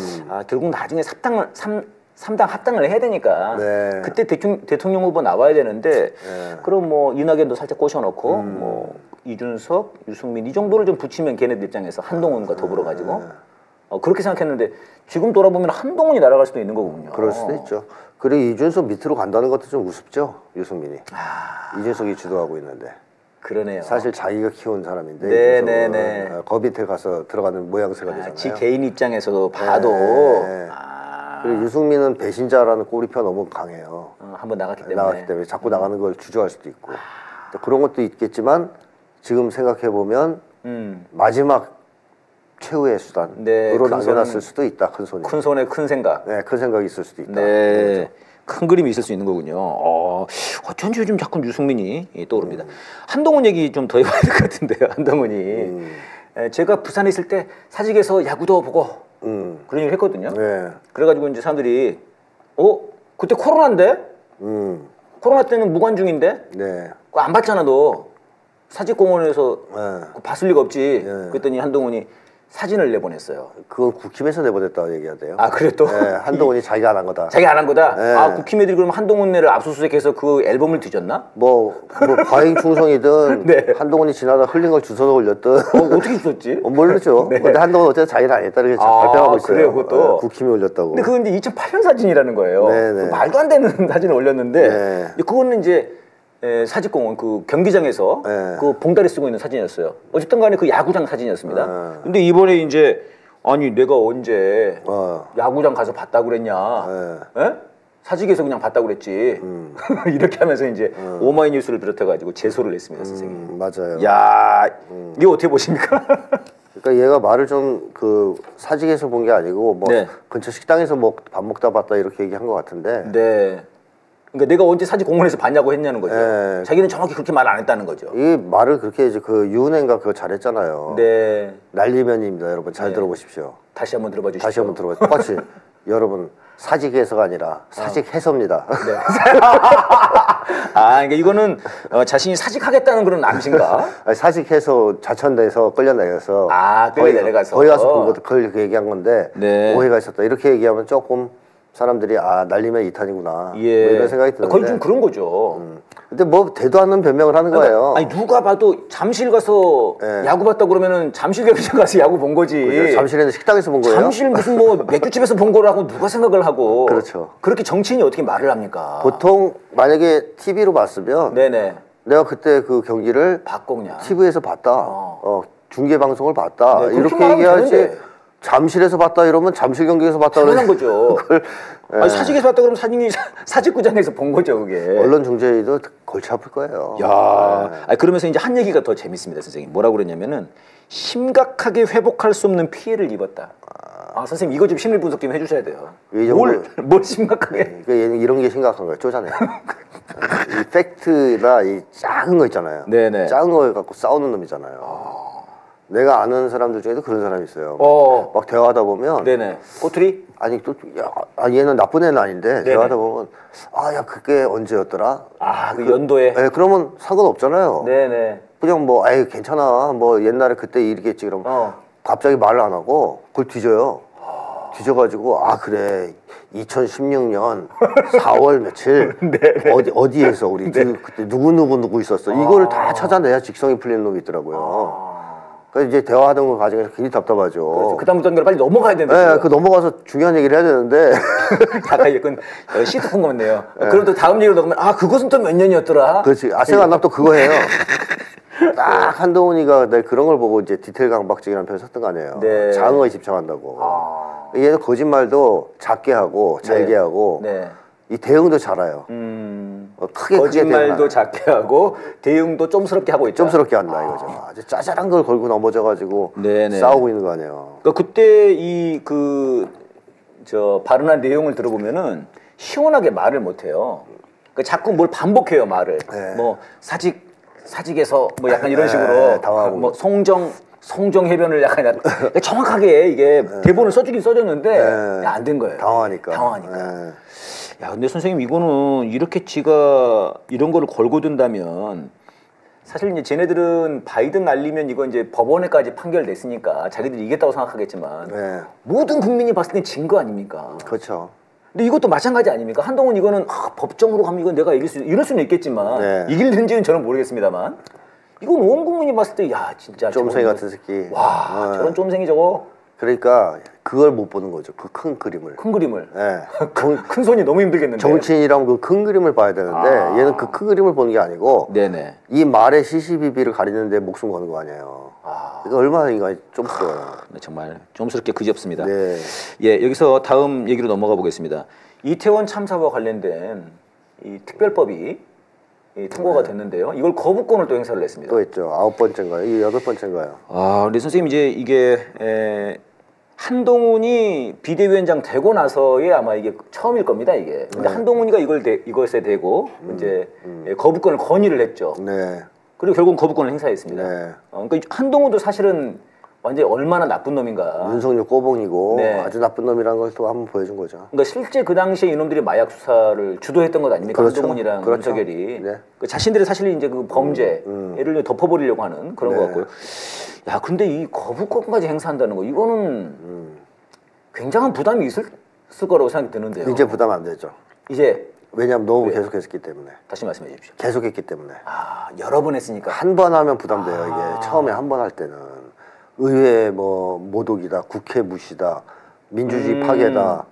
결국 나중에 3당 합당을 해야 되니까 그때 대통령 후보 나와야 되는데 그럼 뭐 이낙연도 살짝 꼬셔놓고 뭐 이준석, 유승민 이 정도를 좀 붙이면 걔네들 입장에서 한동훈과 더불어 가지고 그렇게 생각했는데 지금 돌아보면 한동훈이 날아갈 수도 있는 거군요. 그럴 수도 있죠. 그리고 이준석 밑으로 간다는 것도 좀 우습죠, 유승민이. 이준석이 주도하고 있는데. 그러네요. 사실 자기가 키운 사람인데 거 밑에 가서 들어가는 모양새가 되잖아요. 지 개인 입장에서도 봐도 그리고 유승민은 배신자라는 꼬리표가 너무 강해요. 한번 나갔기 때문에 자꾸 나가는 걸 주저할 수도 있고 그런 것도 있겠지만 지금 생각해보면 마지막 최후의 수단으로 남겨놨을 수도 있다. 큰 손이. 큰 손에 큰 생각. 큰 생각이 있을 수도 있다. 큰 그림이 있을 수 있는 거군요. 어쩐지 요즘 자꾸 유승민이 떠오릅니다. 한동훈 얘기 좀 더 해봐야 될 것 같은데요. 한동훈이. 제가 부산에 있을 때 사직에서 야구도 보고 그런 얘기를 했거든요. 그래가지고 이제 사람들이 그때 코로나인데? 코로나 때는 무관중인데? 안 봤잖아 너. 사직공원에서 봤을 리가 없지. 그랬더니 한동훈이 사진을 내보냈어요. 그건 국힘에서 내보냈다고 얘기하대요. 아 그래 또? 한동훈이 자기가 안 한 거다. 자기가 안 한 거다? 아 국힘 애들이 그럼 한동훈네를 압수수색해서 그 앨범을 뒤졌나? 뭐 과잉 충성이든 네. 한동훈이 지나다 흘린 걸 주워서 올렸든 어떻게 주웠지? 모르죠. 네. 근데 한동훈 어쨌든 자기는 안 했다 이렇게 발표하고 있어요. 그래요 그것도? 국힘이 올렸다고. 근데 그건 이제 2008년 사진이라는 거예요. 그 말도 안 되는 사진을 올렸는데 그거는 이제 사직공원 그 경기장에서 그 봉다리 쓰고 있는 사진이었어요. 어쨌든 간에 그 야구장 사진이었습니다. 근데 이번에 이제 아니 내가 언제 야구장 가서 봤다고 그랬냐? 사직에서 그냥 봤다고 그랬지. 이렇게 하면서 이제 오마이뉴스를 비롯해가지고 제소를 했습니다, 선생님. 맞아요. 야, 이거 어떻게 보십니까? 그러니까 얘가 말을 좀 그 사직에서 본 게 아니고 뭐 근처 식당에서 밥 먹다 봤다 이렇게 얘기한 것 같은데. 네. 그러니까 내가 언제 사직공원에서 봤냐고 했냐는 거죠. 자기는 정확히 그렇게 말 안 했다는 거죠. 이 말을 그렇게 이제 그 유은혜인가 그거 잘했잖아요. 네. 난리면입니다, 여러분. 잘 들어보십시오. 다시 한번 들어봐 주시죠. 다시 한번 들어봐. 똑같이 여러분 사직에서가 아니라 사직해서입니다. 네. 그러니까 이거는 자신이 사직하겠다는 그런 암시인가? 아니, 사직해서 좌천돼서 끌려내려서 끌려내려가서 거기 가서 본 것도 그걸 얘기한 건데 오해가 있었다. 이렇게 얘기하면 조금 사람들이 날리면 2탄이구나 뭐 이런 생각이 드는데 거의 좀 그런 거죠. 근데 뭐 대도 않는 변명을 하는 거예요. 아니 누가 봐도 잠실 가서 야구 봤다 그러면은 잠실 경기장 가서 야구 본 거지. 그렇죠. 잠실에는 식당에서 본 거예요. 잠실 무슨 뭐 맥주집에서 본 거라고 누가 생각을 하고. 그렇죠. 그렇게 정치인이 어떻게 말을 합니까? 보통 만약에 TV로 봤으면 내가 그때 그 경기를 봤겠냐. TV에서 봤다. 중계 방송을 봤다. 이렇게 얘기하지. 되는데. 잠실에서 봤다 이러면 잠실 경기에서 봤다 그러는 거죠. 아니, 사직에서 봤다 그러면 사직구장에서 본 거죠, 그게. 언론 중재위도 골치 아플 거예요. 아니, 그러면서 이제 한 얘기가 더 재밌습니다, 선생님. 뭐라고 그랬냐면은 심각하게 회복할 수 없는 피해를 입었다. 선생님 이거 좀 심리 분석 좀 해주셔야 돼요. 뭘 심각하게? 얘는 이런 게 심각한 거예요. 쪼잔해요. 이 팩트나 이 작은 거 있잖아요. 작은 거 갖고 싸우는 놈이잖아요. 내가 아는 사람들 중에도 그런 사람이 있어요. 막 대화하다 보면 꼬투리? 아니 또 얘는 나쁜 애는 아닌데 대화하다 보면 야 그게 언제였더라? 그 연도에? 그러면 상관없잖아요. 그냥 뭐 괜찮아 뭐 옛날에 그때 일이겠지 그러면 갑자기 말을 안 하고 그걸 뒤져요. 뒤져가지고 그래 2016년 4월 며칠 어디에서 우리 그때 누구 있었어. 이거를 다 찾아내야 직성이 풀리는 놈이 있더라고요. 그래서 이제 대화하던 거 과정에서 굉장히 답답하죠. 그렇죠. 그 다음 단계로 빨리 넘어가야 되는데. 그 넘어가서 중요한 얘기를 해야 되는데. 약간 이건 시트콤 같네요. 그럼 또 다음 얘기로 넘어가면 그것은 또 몇 년이었더라. 그렇지. 생각 안 나면 또 그거 해요. 딱 한동훈이가 그런 걸 보고 이제 디테일 강박증이라는 표현을 썼던 거 아니에요. 장어에 집착한다고. 얘는 거짓말도 작게 하고 잘게 하고 이 대응도 잘해요. 크게 거짓말도 작게 하고 대응도 좀스럽게 하고 있다. 좀스럽게 한다 이거죠. 아주 짜잘한 걸 걸고 넘어져가지고 싸우고 있는 거 아니에요. 그러니까 그때 발언한 내용을 들어보면은 시원하게 말을 못해요. 그러니까 자꾸 뭘 반복해요 말을. 뭐 사직에서 뭐 약간 이런 식으로 당하고 뭐 송정 해변을 약간 정확하게 이게 대본을 써주긴 써줬는데 안 된 거예요. 당황하니까. 야, 근데 선생님 이거는 이렇게 지가 이런 거를 걸고 든다면 사실 이제 쟤네들은 바이든 날리면 이거 이제 법원에까지 판결됐으니까 자기들이 이겼다고 생각하겠지만 모든 국민이 봤을 땐 진 거 아닙니까? 그렇죠. 근데 이것도 마찬가지 아닙니까? 한동훈 이거는 법정으로 가면 이건 내가 이럴 수는 있겠지만 이길는지는 저는 모르겠습니다만 이건 온 국민이 봤을 때 진짜 쫌생이 같은 새끼. 저런 쫌생이 저거. 그러니까 그걸 못 보는 거죠. 그 큰 그림을. 큰 그림을. 큰 손이 너무 힘들겠는데. 정치인이라면 그 큰 그림을 봐야 되는데 얘는 그 큰 그림을 보는 게 아니고 이 말의 시시비비를 가리는데 목숨 거는 거 아니에요. 이거 얼마나 인간이 쫌스러워요. 정말 쫌스럽게 그지없습니다. 여기서 다음 얘기로 넘어가 보겠습니다. 이태원 참사와 관련된 이 특별법이 통과가 됐는데요. 이걸 거부권을 또 행사를 했습니다. 또 했죠. 9번째인가요? 이게 8번째인가요? 근데 선생님 이제 이게 한동훈이 비대위원장 되고 나서의 아마 이게 처음일 겁니다. 이게. 근데 한동훈이가 이것에 대고 이제 거부권을 건의를 했죠. 그리고 결국은 거부권을 행사했습니다. 그러니까 한동훈도 사실은 완전히 얼마나 나쁜 놈인가. 윤석열 꼬봉이고 네. 아주 나쁜 놈이라는 걸 또 한번 보여준 거죠. 그러니까 실제 그 당시에 이놈들이 마약 수사를 주도했던 것 아닙니까? 그렇죠. 한동훈이랑 그렇죠. 윤석열이 네. 그 자신들이 사실 이제 그 범죄를 덮어버리려고 하는 그런 것 같고요. 야, 근데 이 거부권까지 행사한다는 거 이거는 굉장한 부담이 있을 거라고 생각이 드는데요. 이제 부담 안 되죠. 이제 왜냐하면 너무 계속했기 때문에. 다시 말씀해 주십시오. 계속했기 때문에. 아, 여러 번 했으니까. 한 번 하면 부담돼요. 이게 처음에 한 번 할 때는 의회 뭐 모독이다, 국회 무시다, 민주주의 파괴다,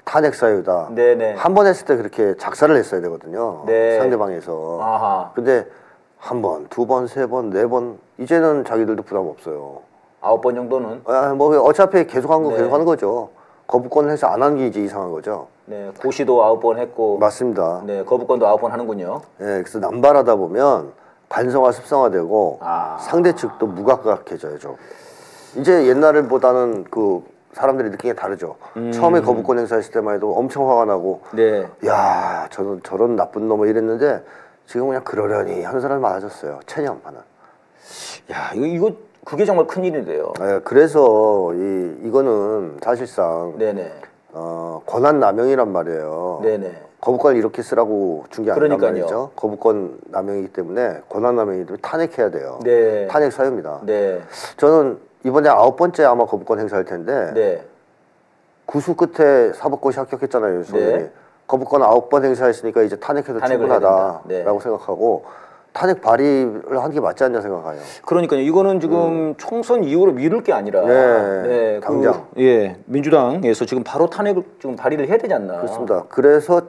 탄핵 사유다. 한 번 했을 때 그렇게 작사를 했어야 되거든요. 네. 상대방에서. 아하. 근데 한 번, 두 번, 세 번, 네 번 이제는 자기들도 부담 없어요. 9번 정도는? 아, 뭐 어차피 계속한 거 계속하는 거죠. 거부권을 해서 안 하는 게 이제 이상한 거죠. 네, 고시도 9번 했고. 맞습니다. 네, 거부권도 9번 하는군요. 네, 그래서 남발하다 보면 반성화 습성화되고 상대 측도 무감각해져요. 좀. 이제 옛날보다는 그 사람들이 느끼는 게 다르죠. 처음에 거부권 행사했을 때만 해도 엄청 화가 나고, 네. 야, 저런 나쁜 놈을 이랬는데 지금 그냥 그러려니 하는 사람이 많아졌어요. 체념하는. 야, 이거 그게 정말 큰 일인데요. 네, 그래서 이거는 사실상 네네. 권한 남용이란 말이에요. 네네. 거부권을 이렇게 쓰라고 준 게 아니란 말이죠. 거부권 남용이기 때문에 권한 남용이기 때문에 탄핵해야 돼요. 네. 탄핵 사유입니다. 네. 저는 이번에 9번째 아마 거부권 행사할 텐데 네. 구수 끝에 사법고시 합격했잖아요. 윤석열이. 네. 거부권 9번 행사했으니까 이제 탄핵해도 충분하다라고 생각하고 탄핵 발의를 하는 게 맞지 않냐 생각해요. 그러니까요. 이거는 지금 총선 이후로 미룰 게 아니라 네, 당장 민주당에서 지금 바로 탄핵을 지금 발의를 해야 되지 않나. 그렇습니다. 그래서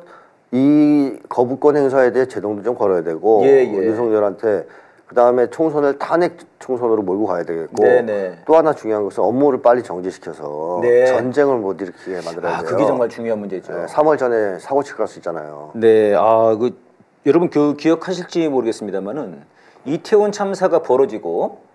이 거부권 행사에 대해 제동도 좀 걸어야 되고 윤석열한테 그 다음에 총선을 탄핵 총선으로 몰고 가야 되겠고 또 하나 중요한 것은 업무를 빨리 정지시켜서 전쟁을 못 일으키게 만들어야 돼요. 그게 정말 중요한 문제죠. 3월 전에 사고 칠 갈 수 있잖아요. 네, 여러분 기억하실지 모르겠습니다만은 이태원 참사가 벌어지고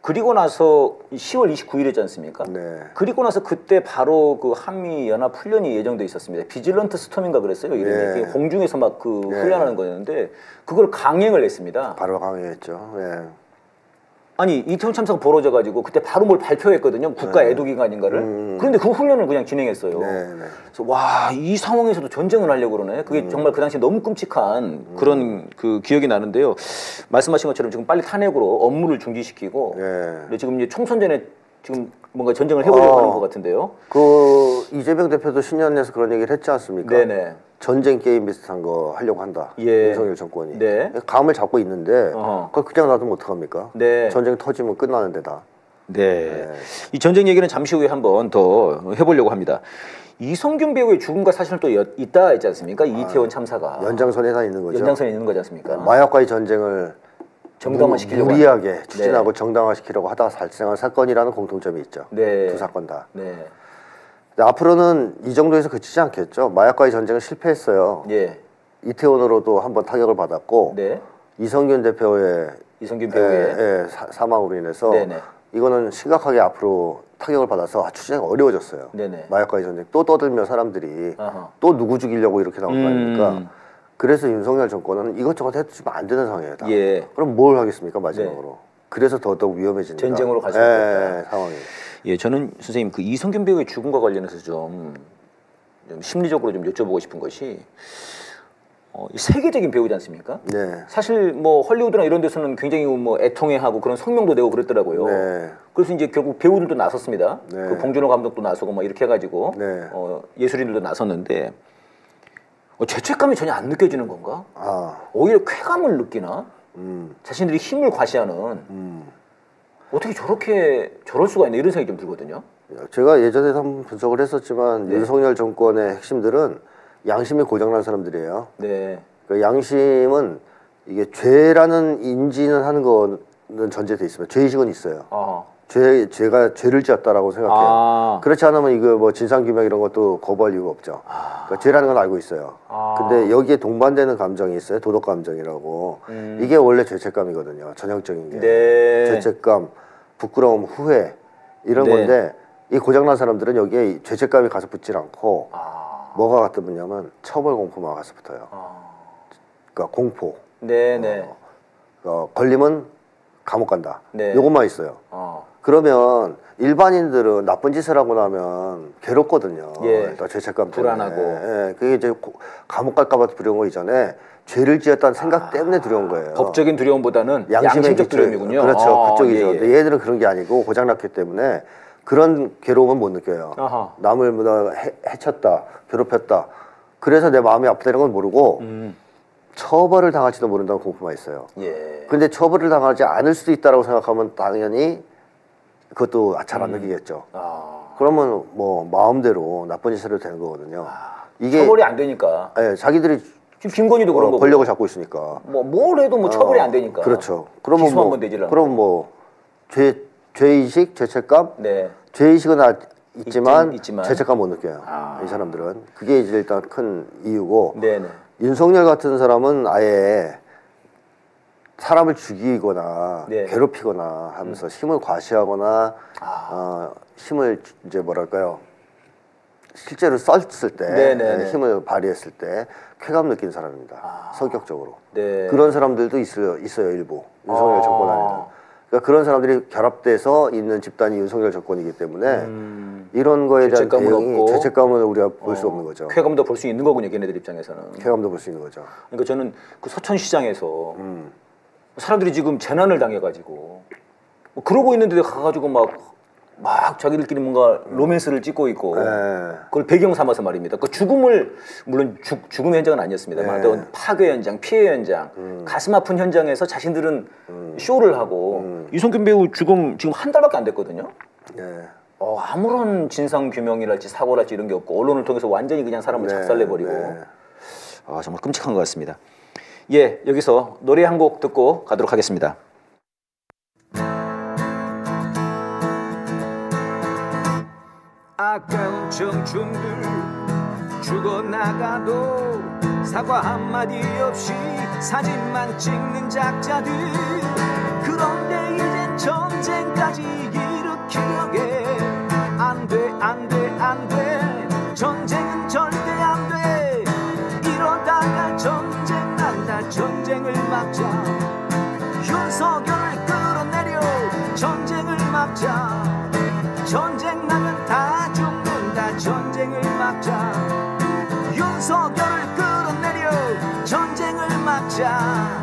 그리고 나서 10월 29일이지 않습니까? 네. 그리고 나서 그때 바로 그 한미 연합 훈련이 예정돼 있었습니다. 비질런트 스톰인가 그랬어요. 이름이 공중에서 막 그 훈련하는 거였는데 그걸 강행을 했습니다. 바로 강행했죠. 네. 아니 이태원 참사가 벌어져가지고 그때 바로 뭘 발표했거든요. 국가 애도기간인가를. 그런데 그 훈련을 그냥 진행했어요. 그래서 와, 이 상황에서도 전쟁을 하려고 그러네. 그게 정말 그 당시에 너무 끔찍한 그런 그 기억이 나는데요. 말씀하신 것처럼 지금 빨리 탄핵으로 업무를 중지시키고 근데 지금 이제 총선 전에 지금 뭔가 전쟁을 해보려고 하는 것 같은데요. 그 이재명 대표도 신년에서 그런 얘기를 했지 않습니까? 네네. 전쟁 게임 비슷한 거 하려고 한다. 윤석열 정권이. 네. 감을 잡고 있는데 그걸 그냥 놔두면 어떡합니까? 네. 전쟁 터지면 끝나는 데다. 네. 이 전쟁 얘기는 잠시 후에 한번 더 해보려고 합니다. 이성균 배우의 죽음과 사실은 또 있다 있지 않습니까? 이태원 참사가. 연장선에 다 있는 거죠. 연장선에 있는 거지 않습니까? 마약과의 전쟁을 정당화시키려고 무리하게 추진하고 정당화시키려고 하다가 발생한 사건이라는 공통점이 있죠. 두 사건 다. 앞으로는 이 정도에서 그치지 않겠죠. 마약과의 전쟁은 실패했어요. 이태원으로도 한번 타격을 받았고 이성균 배우의 사망으로 인해서 이거는 심각하게 앞으로 타격을 받아서 추진하기가 어려워졌어요. 마약과의 전쟁 또 떠들며 사람들이 또 누구 죽이려고 이렇게 나온 거 아닙니까? 그래서 윤석열 정권은 이것저것 해주면 안 되는 상황이다. 그럼 뭘 하겠습니까 마지막으로? 그래서 더더욱 위험해집니다. 전쟁으로 갈 수 있다. 상황이. 예, 저는 선생님 그 이성균 배우의 죽음과 관련해서 좀 심리적으로 좀 여쭤보고 싶은 것이 세계적인 배우지 않습니까? 네. 사실 뭐 헐리우드나 이런 데서는 굉장히 뭐 애통해하고 그런 성명도 내고 그랬더라고요. 네. 그래서 이제 결국 배우들도 나섰습니다. 네. 그 봉준호 감독도 나서고 막 이렇게 해가지고 예술인들도 나섰는데 죄책감이 전혀 안 느껴지는 건가? 오히려 쾌감을 느끼나? 자신들이 힘을 과시하는 어떻게 저럴 수가 있나 이런 생각이 좀 들거든요. 제가 예전에 한번 분석을 했었지만 윤석열 정권의 핵심들은 양심이 고장난 사람들이에요. 그 양심은 이게 죄라는 인지는 하는 거는 전제돼 있으면 죄의식은 있어요. 제가 죄를 지었다라고 생각해요. 그렇지 않으면 이거 뭐 진상규명 이런 것도 거부할 이유가 없죠. 그러니까 죄라는 건 알고 있어요. 근데 여기에 동반되는 감정이 있어요. 도덕 감정이라고. 이게 원래 죄책감이거든요. 전형적인 게. 죄책감, 부끄러움, 후회 이런 건데 이 고장난 사람들은 여기에 죄책감이 가서 붙질 않고 뭐가 갖다 붙냐면 처벌 공포만 가서 붙어요. 그러니까 공포. 걸리면 감옥 간다. 요것만 있어요. 그러면 일반인들은 나쁜 짓을 하고 나면 괴롭거든요. 예. 죄책감 때문에. 불안하고. 예. 그게 이제 감옥 갈까봐 두려운 거 이전에 죄를 지었다는 생각 때문에 두려운 거예요. 법적인 두려움보다는 양심적 두려움이군요. 그렇죠. 그쪽이죠. 예, 예. 근데 얘들은 그런 게 아니고 고장났기 때문에 그런 괴로움은 못 느껴요. 아하. 남을 뭐 해쳤다, 괴롭혔다. 그래서 내 마음이 아프다는 건 모르고 처벌을 당할지도 모른다는 공포만 있어요. 예. 근데 처벌을 당하지 않을 수도 있다라고 생각하면 당연히 그것도 잘 안 느끼겠죠. 그러면 뭐 마음대로 나쁜 짓을 해도 되는 거거든요. 이게 처벌이 안 되니까. 예, 자기들이 지금 김건희도 그런 거고. 권력을 잡고 있으니까. 뭘 해도 뭐 처벌이 안 되니까. 그렇죠. 그러면 뭐 그럼 뭐 죄의식, 죄책감. 네. 죄의식은 있지만 죄책감 못 느껴요. 이 사람들은 그게 이제 일단 큰 이유고. 네네. 윤석열 같은 사람은 아예 사람을 죽이거나 네. 괴롭히거나 하면서 힘을 과시하거나 힘을 이제 뭐랄까요, 실제로 썼을 때 힘을 발휘했을 때 쾌감 느낀 사람입니다. 성격적으로. 네. 그런 사람들도 있어요 일부 윤석열 정권 안에는. 그러니까 그런 사람들이 결합돼서 있는 집단이 윤석열 정권이기 때문에 이런 거에 대한 대응이 죄책감은 우리가 볼 수 없는 거죠. 쾌감도 볼 수 있는 거군요, 걔네들 입장에서는. 쾌감도 볼 수 있는 거죠. 그러니까 저는 그 서천시장에서 사람들이 지금 재난을 당해가지고 뭐 그러고 있는데 가가지고 막 자기들끼리 뭔가 로맨스를 찍고 있고 그걸 배경 삼아서 말입니다. 그 죽음을 물론 죽음의 현장은 아니었습니다만 파괴 현장, 피해 현장, 가슴 아픈 현장에서 자신들은 쇼를 하고 이성균 배우 지금 한 달밖에 안 됐거든요. 아무런 진상 규명이랄지 사고랄지 이런 게 없고 언론을 통해서 완전히 그냥 사람을 작살내버리고 정말 끔찍한 것 같습니다. 예, 여기서 노래 한 곡 듣고 가도록 하겠습니다. 아까운 청춘들 죽어나가도 사과 한마디 없이 사진만 찍는 작자들. 그런데 이제 전쟁까지 일으키려게 안돼 전쟁은 절대 안돼. 이러다가 전쟁 난다. 전쟁을 막자. 윤석열을 끌어내려 전쟁을 막자. 전쟁 나면 다 죽는다. 전쟁을 막자. 윤석열을 끌어내려 전쟁을 막자.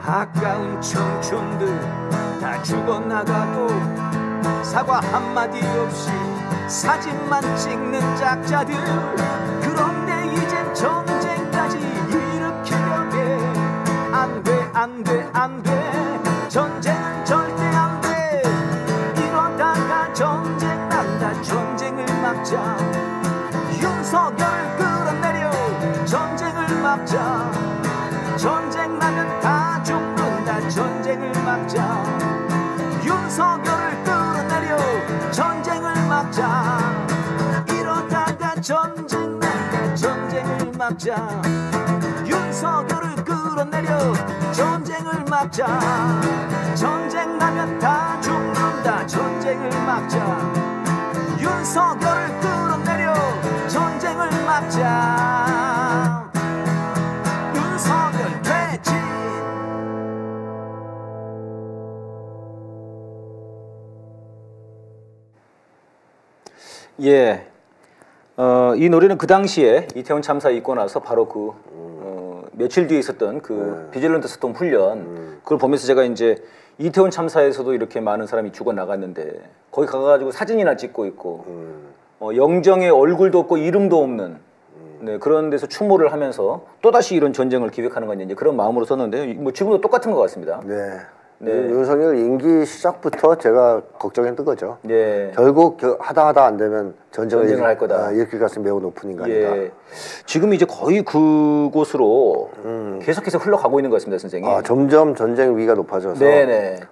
아까운 청춘들 다 죽어나가도 사과 한마디 없이 사진만 찍는 작자들. 그런데 이젠 전쟁까지 일으키려게 안돼 전쟁은 절대 안돼. 이러다가 전쟁 난다. 전쟁을 막자. 윤석열을 끌어내려 전쟁을 막자. 전쟁 나면 다 죽는다. 전쟁을 막자. 윤석열을 끌어내려 전쟁을 막자. 이러다가 전쟁 난다. 전쟁을 막자. 윤석열을 끌어내려 전쟁을 막자. 전쟁 나면 다 죽는다. 전쟁을 막자. 윤석열을 끌어내려 전쟁을 막자. 윤석열 퇴진. 예, 이 노래는 그 당시에 이태원 참사 있고 나서 바로 며칠 뒤에 있었던 비질런트 스톰 훈련 그걸 보면서 제가 이제 이태원 참사에서도 이렇게 많은 사람이 죽어 나갔는데 거기 가가지고 사진이나 찍고 있고 영정의 얼굴도 없고 이름도 없는 그런 데서 추모를 하면서 또다시 이런 전쟁을 기획하는 건 이제 그런 마음으로 썼는데 뭐 지금도 똑같은 것 같습니다. 윤석열 임기 시작부터 제가 걱정했던 거죠. 결국 하다 안 되면 전쟁을 할 거다. 일으킬 가능성이 매우 높은 인간이다. 지금 이제 거의 그곳으로 계속해서 흘러가고 있는 것 같습니다, 선생님. 점점 전쟁 위기가 높아져서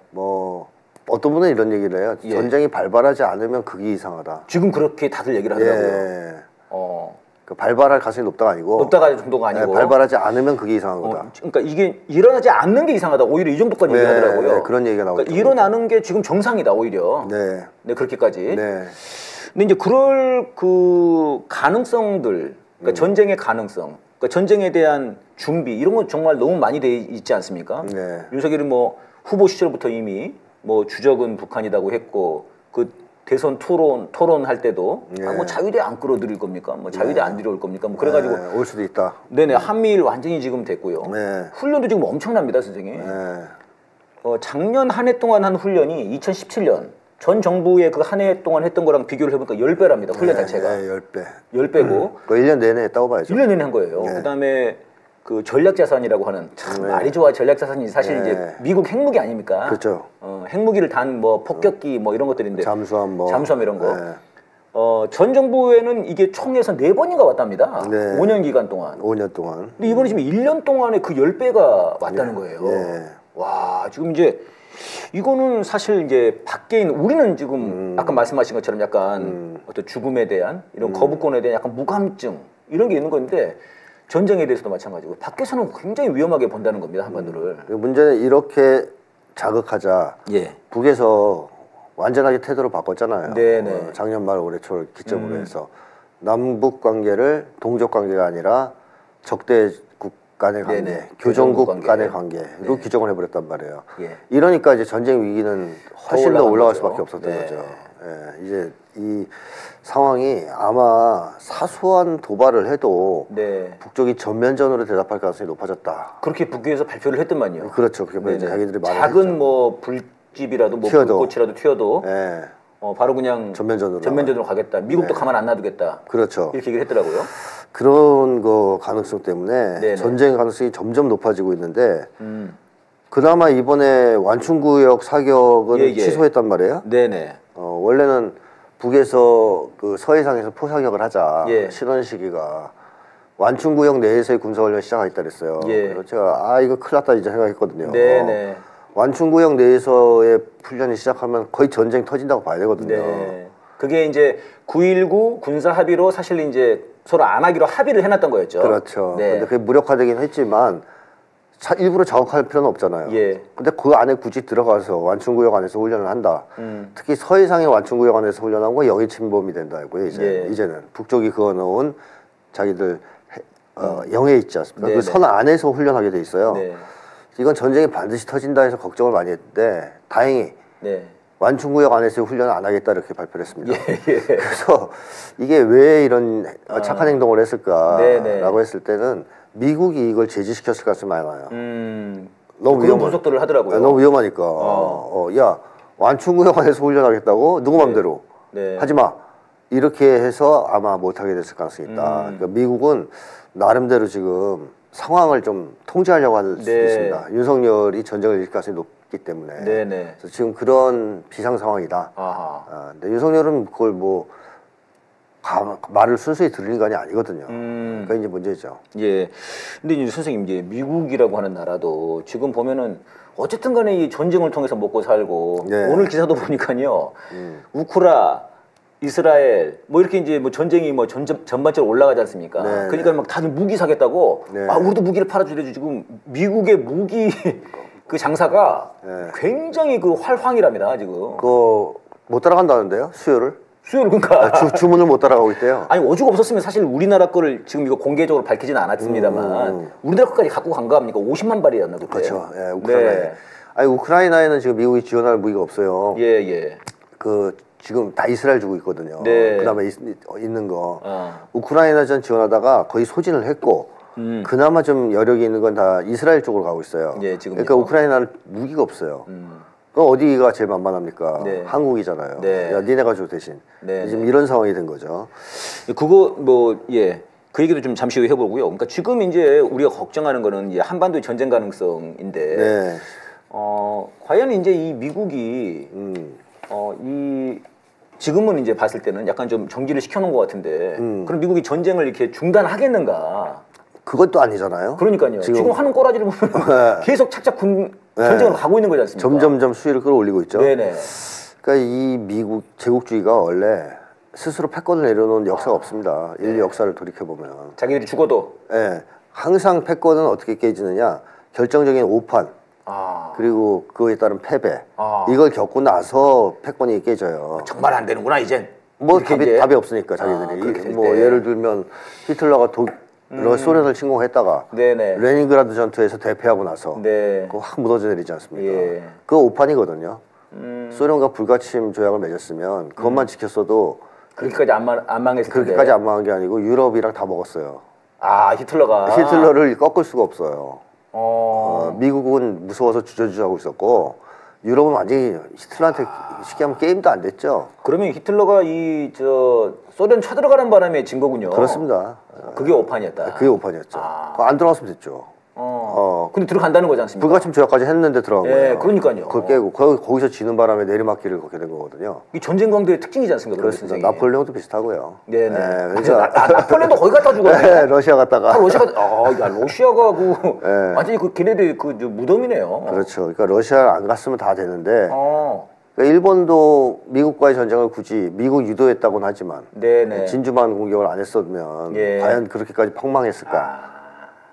뭐 어떤 분은 이런 얘기를 해요. 전쟁이 발발하지 않으면 극이 이상하다. 지금 그렇게 다들 얘기를 하더라고요. 발발할 가능성이 높다가 아니고 높다가 정도가 아니고 발발하지 않으면 그게 이상한 거다. 그러니까 이게 일어나지 않는 게 이상하다. 오히려 이 정도까지 얘기하더라고요. 그런 얘기가 나오죠. 그러니까 일어나는 게 지금 정상이다 오히려. 그렇게까지. 근데 이제 그럴 그 가능성들, 그러니까 전쟁의 가능성, 그러니까 전쟁에 대한 준비 이런 건 정말 너무 많이 돼 있지 않습니까? 네. 윤석열이 뭐 후보 시절부터 이미 뭐 주적은 북한이라고 했고 그 대선 토론할 때도 네. 뭐 자위대 안 끌어들일 겁니까? 뭐 자위대 안 들여올 겁니까? 뭐 그래가지고 네. 올 수도 있다. 네네 한미일 완전히 지금 됐고요. 네. 훈련도 지금 엄청납니다, 선생님. 네. 작년 한 해 동안 한 훈련이 2017년 전 정부의 그 한 해 동안 했던 거랑 비교를 해보니까 10배랍니다. 훈련 자체가. 네, 10배. 10배고. 그 1년 내내 했다고 봐야죠. 1년 내내 한 거예요. 네. 그다음에 그 전략자산이라고 하는 참 말이 좋아. 전략자산이 사실 이제 미국 핵무기 아닙니까? 그렇죠. 핵무기를 단 뭐 폭격기 뭐 이런 것들인데 잠수함 이런 거. 전 정부에는 이게 총에서 4번인가 왔답니다. 네. 5년 기간 동안. 5년 동안. 근데 이번에 지금 1년 동안에 그 10배가 왔다는 거예요. 와, 지금 이제 이거는 사실 이제 밖에 있는 우리는 지금 아까 말씀하신 것처럼 약간 어떤 죽음에 대한 이런 거부권에 대한 약간 무감증 이런 게 있는 건데 전쟁에 대해서도 마찬가지고 밖에서는 굉장히 위험하게 본다는 겁니다, 한반도를. 문제는 이렇게 자극하자. 북에서 완전하게 태도를 바꿨잖아요. 작년 말 올해 초 기점으로 해서 남북 관계를 동족 관계가 아니라 적대국 간의 관계, 교정국 간의 관계로 규정을 해버렸단 말이에요. 이러니까 이제 전쟁 위기는 훨씬 더 올라갈 수밖에 없었던 거죠. 이제 이 상황이 아마 사소한 도발을 해도 북쪽이 전면전으로 대답할 가능성이 높아졌다. 그렇게 북에서 발표를 했더만요. 그렇죠. 그렇게 자기들이 말을 작은 했죠. 뭐 불집이라도 뭐 불꽃이라도 튀어도 바로 그냥 전면전으로 가겠다. 미국도 가만 안 놔두겠다. 그렇죠. 이렇게 얘기를 했더라고요. 그런 거 가능성 때문에 전쟁 가능성이 점점 높아지고 있는데 그나마 이번에 완충구역 사격은 취소했단 말이에요. 원래는 북에서 그 서해상에서 포사격을 하자 실현 시기가 완충구역 내에서의 군사훈련 시작하겠다 그랬어요. 그래서 제가 이거 큰일 났다 이제 생각했거든요. 완충구역 내에서의 훈련이 시작하면 거의 전쟁 터진다고 봐야 되거든요. 그게 이제 9.19 군사 합의로 사실 이제 서로 안 하기로 합의를 해놨던 거였죠. 그렇죠. 근데 그게 무력화되긴 했지만 일부러 자극할 필요는 없잖아요. 근데 그 안에 굳이 들어가서 완충구역 안에서 훈련을 한다. 특히 서해상의 완충구역 안에서 훈련한 건 영해 침범이 된다고요. 이제는 북쪽이 그어놓은 자기들 영해 있지 않습니까? 그 선 안에서 훈련하게 돼 있어요. 이건 전쟁이 반드시 터진다 해서 걱정을 많이 했는데 다행히 완충구역 안에서 훈련을 안 하겠다 이렇게 발표를 했습니다. 그래서 이게 왜 이런 착한 행동을 했을까라고 했을 때는 미국이 이걸 제지시켰을 가능성이 많아요. 너무 그런 분석들을 하더라고요. 너무 위험하니까. 야 완충구역 안에서 훈련하겠다고 누구 맘대로 하지 마. 이렇게 해서 아마 못하게 됐을 가능성이 있다. 그러니까 미국은 나름대로 지금 상황을 좀 통제하려고 할 수 있습니다. 윤석열이 전쟁을 일으킬 가능성이 높기 때문에. 그래서 지금 그런 비상 상황이다. 근데 윤석열은 그걸 뭐 말을 순수히 들을 인간이 아니거든요. 그러니까 이제 문제죠. 근데 이제 선생님 이제 미국이라고 하는 나라도 지금 보면은 어쨌든 간에 이 전쟁을 통해서 먹고 살고 오늘 기사도 보니까요. 우크라 이스라엘 뭐 이렇게 이제 뭐 전쟁이 뭐 전반적으로 올라가지 않습니까? 그러니까 막 다들 무기 사겠다고 우리도 무기를 팔아주려고 지금 미국의 무기 그 장사가 굉장히 그 활황이랍니다 지금. 그거 못 따라간다는데요 수요를 그러니까 주문을 못 따라가고 있대요. 아니 오죽 없었으면 사실 우리나라 거를 지금 이거 공개적으로 밝히지는 않았습니다만 우리나라 거까지 갖고 간 거 아닙니까? 50만 발이었나 그때. 그렇죠. 우크라이나에. 아니 우크라이나에는 지금 미국이 지원할 무기가 없어요. 그 지금 다 이스라엘 주고 있거든요. 그다음에 있는 거 우크라이나전 지원하다가 거의 소진을 했고 그나마 좀 여력이 있는 건 다 이스라엘 쪽으로 가고 있어요. 그러니까 우크라이나는 무기가 없어요. 그럼 어디가 제일 만만합니까? 한국이잖아요. 야, 니네가 줘 대신. 지금 이런 상황이 된 거죠. 그거 그 얘기도 좀 잠시 후에 해보고요. 그러니까 지금 이제 우리가 걱정하는 거는 한반도의 전쟁 가능성인데 과연 이제 이 미국이 지금은 이제 봤을 때는 약간 좀 정지를 시켜놓은 것 같은데 그럼 미국이 전쟁을 이렇게 중단하겠는가? 그것도 아니잖아요. 그러니까요. 지금 하는 꼬라지를 보면 계속 착착 전쟁을 가고 있는 거지 않습니까? 점점점 수위를 끌어올리고 있죠. 그러니까 이 미국 제국주의가 원래 스스로 패권을 내려놓은 역사가 없습니다. 인류 역사를 돌이켜보면. 자기들이 죽어도? 항상 패권은 어떻게 깨지느냐. 결정적인 오판. 그리고 그거에 따른 패배. 이걸 겪고 나서 패권이 깨져요. 정말 안 되는구나 이젠. 뭐 답이 없으니까 자기들이. 뭐 예를 들면 히틀러가 소련을 침공했다가 네네. 레닌그라드 전투에서 대패하고 나서 네. 그거 확 무너져 내리지 않습니까? 예. 그거 오판이거든요. 소련과 불가침 조약을 맺었으면 그것만 지켰어도 그렇게까지 안 망했을 텐데. 그렇게까지 안 망한 게 아니고 유럽이랑 다 먹었어요. 아, 히틀러를 꺾을 수가 없어요. 미국은 무서워서 주저주저하고 있었고 유럽은 완전히 히틀러한테 쉽게 하면 게임도 안 됐죠. 그러면 히틀러가 소련 쳐들어가는 바람에 진 거군요. 그렇습니다. 그게 오판이었다. 그게 오판이었죠. 안 들어갔으면 됐죠. 근데 들어간다는 거지 않습니까? 불가침 조약까지 했는데 들어간 거예요. 그러니까요. 그걸 깨고 거기서 지는 바람에 내리막길을 걷게 된 거거든요. 이 전쟁 광대의 특징이지 않습니까? 그렇습니다. 나폴레옹도 비슷하고요. 네네. 나폴레옹도 거기 갔다 주고. 네, 러시아 갔다가. 러시아가 완전히 걔네들 무덤이네요. 그렇죠. 그러니까 러시아를 안 갔으면 다 되는데. 그러니까 일본도 미국과의 전쟁을 굳이 미국 유도했다고는 하지만 네네. 진주만 공격을 안 했었으면 과연 그렇게까지 폭망했을까?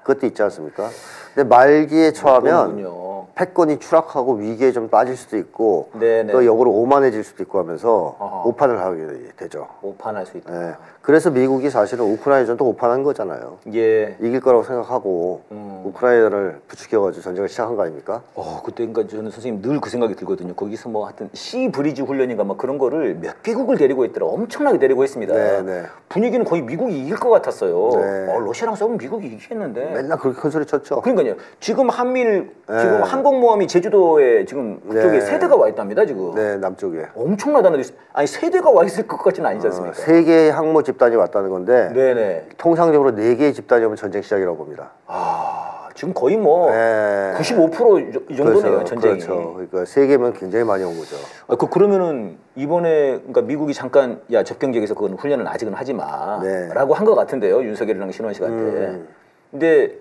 그것도 있지 않습니까? 근데 말기에 처하면 패권이 추락하고 위기에 좀 빠질 수도 있고 또 역으로 오만해질 수도 있고 하면서 오판을 하게 되죠. 오판할 수 있다. 네. 그래서 미국이 사실은 우크라이나전도 오판한 거잖아요. 예. 이길 거라고 생각하고 우크라이나를 부추겨가지고 전쟁을 시작한 거 아닙니까? 그때 그러니까 저는 선생님 늘 그 생각이 들거든요. 거기서 하여튼 시 브리지 훈련인가 그런 거를 몇 개국을 데리고 있더라. 엄청나게 데리고 했습니다. 네네. 분위기는 거의 미국이 이길 것 같았어요. 네. 러시아랑 싸우면 미국이 이기겠는데. 맨날 그렇게 큰 소리 쳤죠. 그러니까요. 지금 지금 항공모함이 제주도에 지금 그쪽에 세 대가 와 있답니다. 지금. 네, 남쪽에. 엄청나다는 아니 세 대가 와 있을 것 같지는 아니지 않습니까? 세 개의 항모 집단이 왔다는 건데. 네네. 통상적으로 네 개의 집단이 오면 전쟁 시작이라고 봅니다. 지금 거의 95% 이 정도네요. 그렇죠, 전쟁이. 그렇죠. 그러니까 세 개면 굉장히 많이 온 거죠. 그러면은 이번에 그러니까 미국이 잠깐 접경 지역에서 그건 훈련은 아직은 하지 마라고 한 것 같은데요. 윤석열이랑 신원식한테. 근데